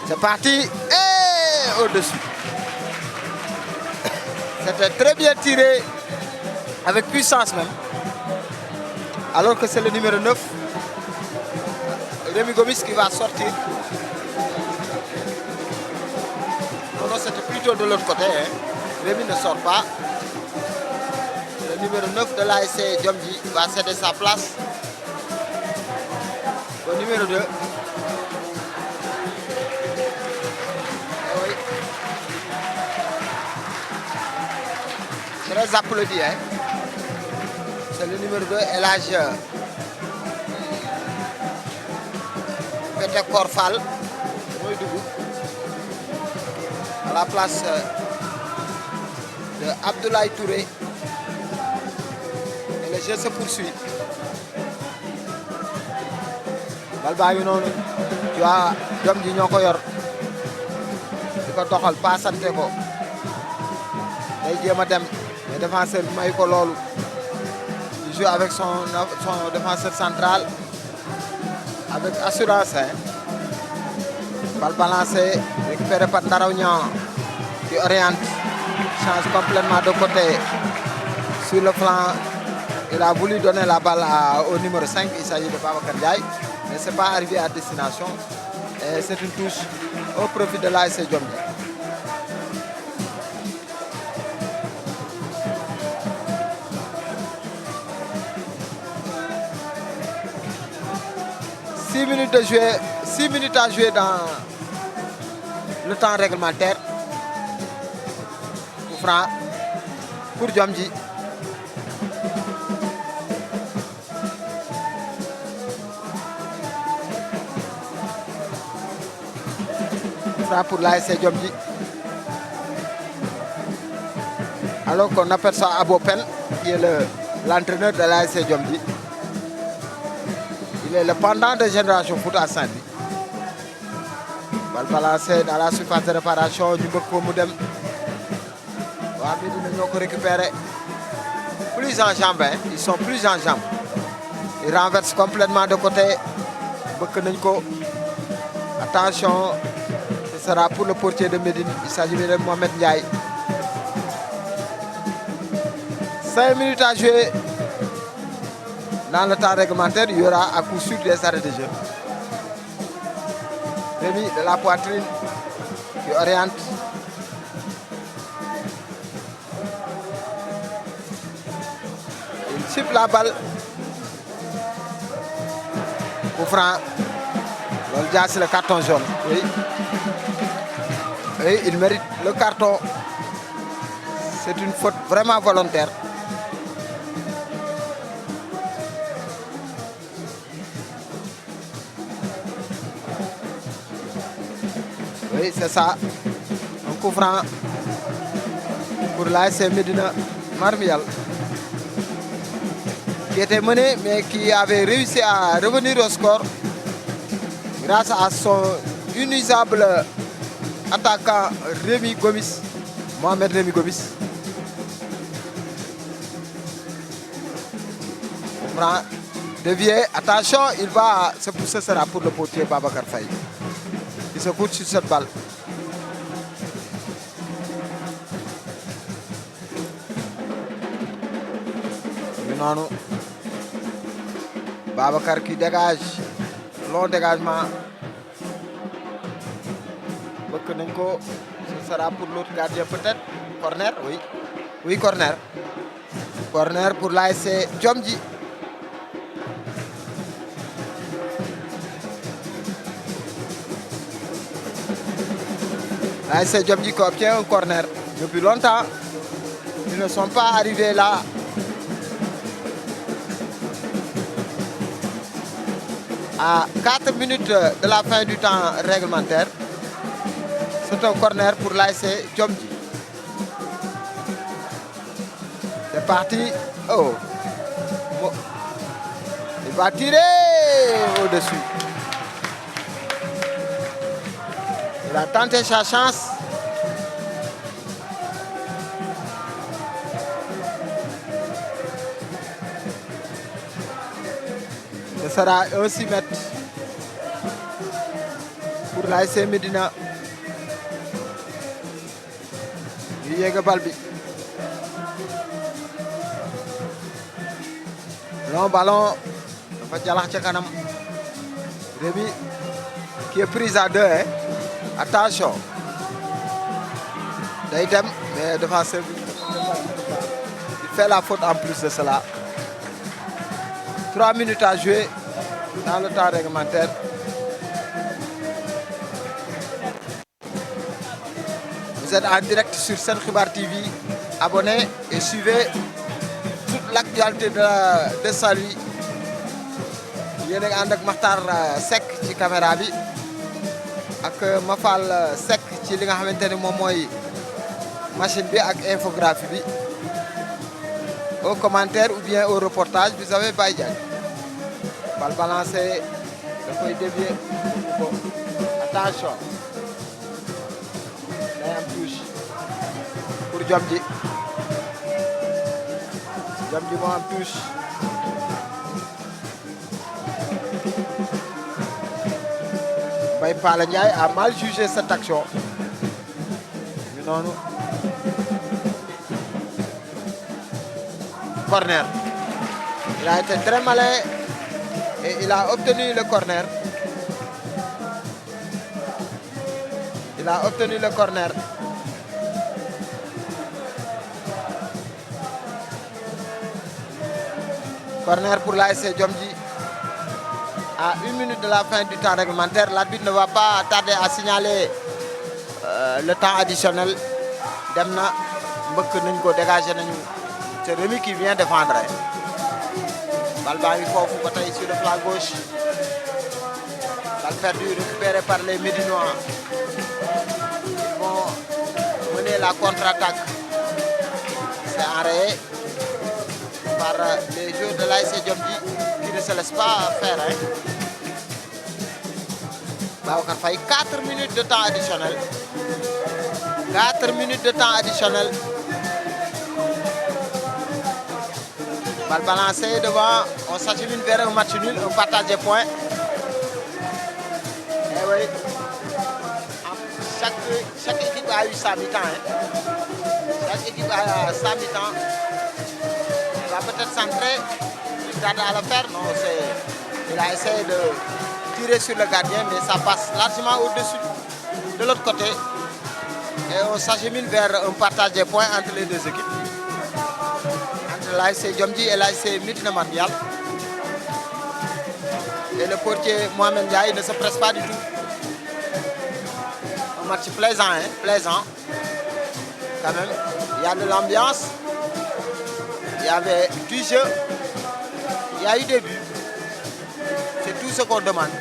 C'est parti. Et au-dessus. C'était très bien tiré. Avec puissance même. Alors que c'est le numéro 9. Rémi Gomis qui va sortir. Non, c'était plutôt de l'autre côté. Hein. Rémi ne sort pas. Le numéro 9 de l'ASC Diomji va céder sa place au numéro 2. Oui. Très applaudi. Hein. C'est le numéro 2, Elhadj Pete Korfal. À la place de Abdoulaye Touré. Et le jeu se poursuit. Bal baa ngi noonu. Tu vois Diomji ñoo ko yor. di ko doxal paasante ko. day jéem a dem. mais défenseur bi may ko loolu. Il joue avec son défenseur central. Avec assurance. Hein. Balle balancée, récupéré par Ndaraw Niang qui oriente, change complètement de côté sur le flanc. Il a voulu donner la balle au numéro 5, il s'agit de Babacar Ndiaye, mais ce n'est pas arrivé à destination. Et c'est une touche au profit de l'ASC Diomji. Six minutes à jouer dans le temps réglementaire. Coup franc pour Diomji. Coup franc pour l'ASC Diomji. Alors qu'on aperçoit Abo Pen, qui est l'entraîneur de l'ASC Diomji. Il est le pendant de Génération Foot à Saint-Louis. Balle balancée dans la surface de réparation. Ñu bëgg ko mu dem. Waa Médina ñoo ko récupéré. Plus en jambes, hein. Ils sont plus en jambes. Ils renversent complètement de côté. Bëgg nañ ko. Attention. Ce sera pour le portier de Médine. Il s'agit de Mohamed Ndiaye. 5 minutes à jouer. Dans le temps réglementaire, il y aura à coup sûr des arrêts de jeu. Rémi de la poitrine qui oriente. Il siffle la balle. Coup franc. C'est le carton jaune. Oui. Oui, il mérite le carton. C'est une faute vraiment volontaire. Oui, c'est ça. Un coup franc pour l'ASC Médina Marmial, qui était mené mais qui avait réussi à revenir au score grâce à son inusable attaquant Rémi Gomis, Mohamed Rémi Gomis. prend dévié. Attention, ce sera pour le portier Babacar Faye. Il se couche sur cette balle. Non. Babacar qui dégage. Long dégagement. Ce sera pour l'autre gardien peut-être. Corner, oui. Oui, corner. Corner pour l'ASC Djomji. L'ASC Djomji qui obtient un corner. Depuis longtemps, ils ne sont pas arrivés là. À 4 minutes de la fin du temps réglementaire, c'est un corner pour l'ASC Djomji. C'est parti. Oh. Il va tirer au-dessus. Il a tenté sa chance. Ce sera un 6 mètres pour l'ASC Médina. Il y a Balbi. Long ballon. Rémi qui est prise à 2. Hein. Attention. Daïdem, mais défenseur, il fait la faute en plus de cela. 3 minutes à jouer dans le temps réglementaire. Vous êtes en direct sur Sen Khibar TV. Abonnez et suivez toute l'actualité de Saint-Louis. Yéen a ngi ànd ak Makhtar Seck ci caméra bi ak Mafal Seck ci li nga xamante ni moom mooy machine bi ak infographie bi. Au commentaire ou bien au reportage, vous avez Baye Diagne. Balle balancée, il faut dévier. Bon. Attention. Là, il touche pour Djomji. Djomji en touche. Baye Pala Ndiaye a mal jugé cette action. Non. Corner. Il a été très malin et il a obtenu le corner. Il a obtenu le corner. Corner pour l'ASC Djomji. À 1 minute de la fin du temps réglementaire, l'arbitre ne va pas tarder à signaler le temps additionnel. Demna, mbëkk nañ ko dégager nañu. C'est Rémi qui vient défendre. Balle baa ngi foofu ba tey sur le flanc gauche. Balle perdue récupérée par les Médinois. Ils vont mener la contre-attaque. C'est enrayé par les joueurs de l'ASC Djomji qui ne se laissent pas faire. Hein. Babacar Faye, 4 minutes de temps additionnel. 4 minutes de temps additionnel. Balle balancée devant, on s'achemine vers un match nul, un partage des points. Et oui, chaque équipe a eu sa mi-temps. Hein. Chaque équipe a sa mi-temps. Il va peut-être centrer, il tarde à le faire. Non, il a essayé de tirer sur le gardien, mais ça passe largement au-dessus de l'autre côté. Et on s'achemine vers un partage des points entre les deux équipes. L'ASC Djomji et l'ASC Médina Mondial. Et le portier Mohamed Ndiaye ne se presse pas du tout. Un match plaisant, hein? Plaisant. Quand même, il y a de l'ambiance. Il y avait du jeu. Il y a eu des buts. C'est tout ce qu'on demande.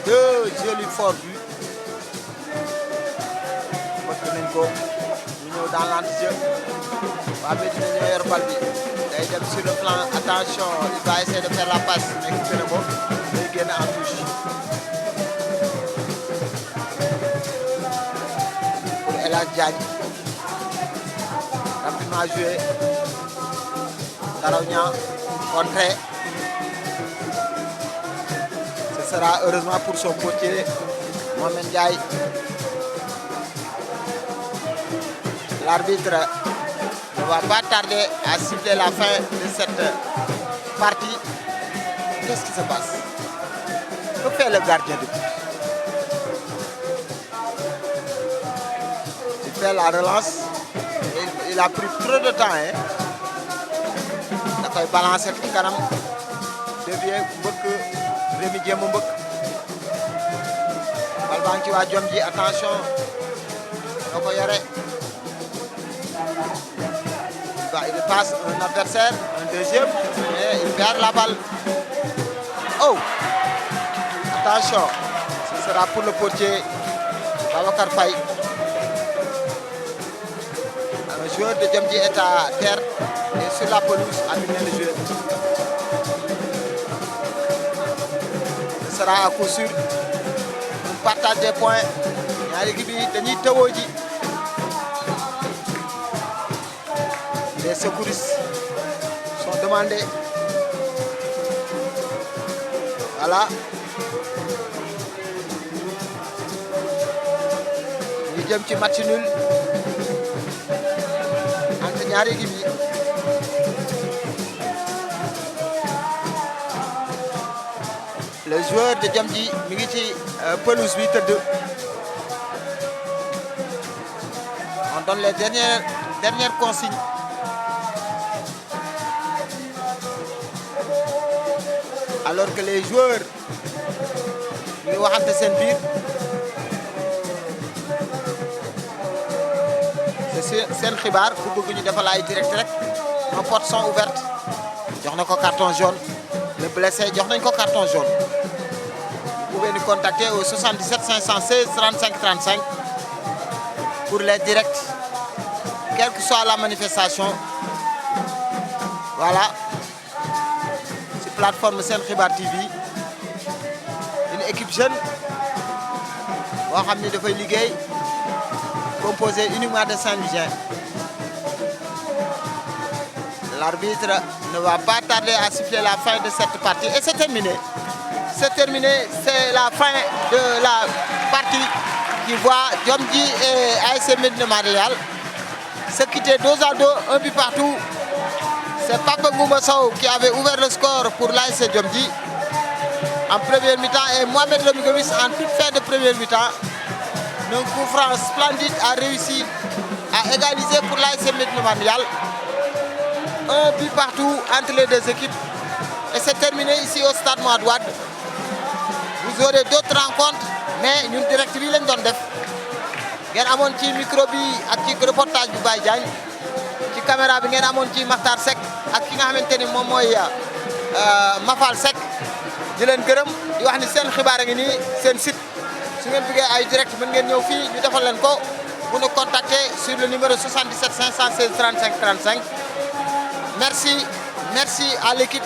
Deux jolis forts buts. Dans l'anti-jeu. Médina ñoo yor bal bi. Day dem sur le plan. Attention, il va essayer de faire la passe. Mais coupé na ko. Day génn en touche. Pour El Hadj Diagne. rapidement joué. Darawnia contré. Ce sera heureusement pour son portier, Mohamed Ndiaye. L'arbitre ne va pas tarder à siffler la fin de cette partie. Qu'est-ce qui se passe? Que fait le gardien de but? Il fait la relance. Il a pris trop de temps. Il a balancé le canam. Devient beaucoup. Rémi Diémou Mbëkk. Bal baa ngi ci waa Jom ji, attention. Da ko yore. Il passe un adversaire, un deuxième, et il perd la balle. Oh! Attention, ce sera pour le portier Babacar Faye. Un joueur de Djamji est à terre et sur la pelouse a mené le jeu. Ce sera à coup sûr un partage des points. ñaari équipe yi dañuy tëwoo ji. Les secouristes sont demandés. Voilà. Ñu jëm ci match nul entre ñaari équipe yi. Le joueur de Djamji mi ngi ci pelouse bi tëdd. On donne les dernières consignes. Alors que les joueurs ñu waxante seen biir. C'est seen xibaar ku bëgg ñu defal ay direct rek nos portes sont ouvertes. Jox na ko carton jaune. Le blessé jox nañ ko carton jaune. Vous pouvez nous contacter au 77 516 35 35 pour les directs, quelle que soit la manifestation. Voilà. Plateforme Sen Xibaar TV, une équipe jeune boo xam ni dafay liggéey composée uniquement de Saint-Louisiens. L'arbitre ne va pas tarder à siffler la fin de cette partie et c'est terminé. C'est terminé, c'est la fin de la partie qui voit Djamji et ASC Médina Marial se quitter 2-2, un but partout. C'est Papa Ngoumba Sow qui avait ouvert le score pour l'ASC Djamji en première mi-temps et Mohamed Lemigomis en toute fin de première mi-temps. Un coup franc splendide a réussi à égaliser pour l'ASC Médina Marial. Un but partout entre les deux équipes. Et c'est terminé ici au stade Mouad Wade. Vous aurez d'autres rencontres, mais ñun direct bi lañ doon def. Ngeen amoon ci micro bi ak ci reportage bu Baye Diagne. Ci caméra bi ngeen amoon ci Makhtar Seck ak ki nga xamante ni moom mooy Mafal Seck. Di leen gërëm di wax ni seen xibaar a ngi nii seen site su ngeen bëggee ay direct mën ngeen ñëw fii ñu defal leen ko. Vous nous contactez sur le numéro 77 516 35 35. Merci à l'équipe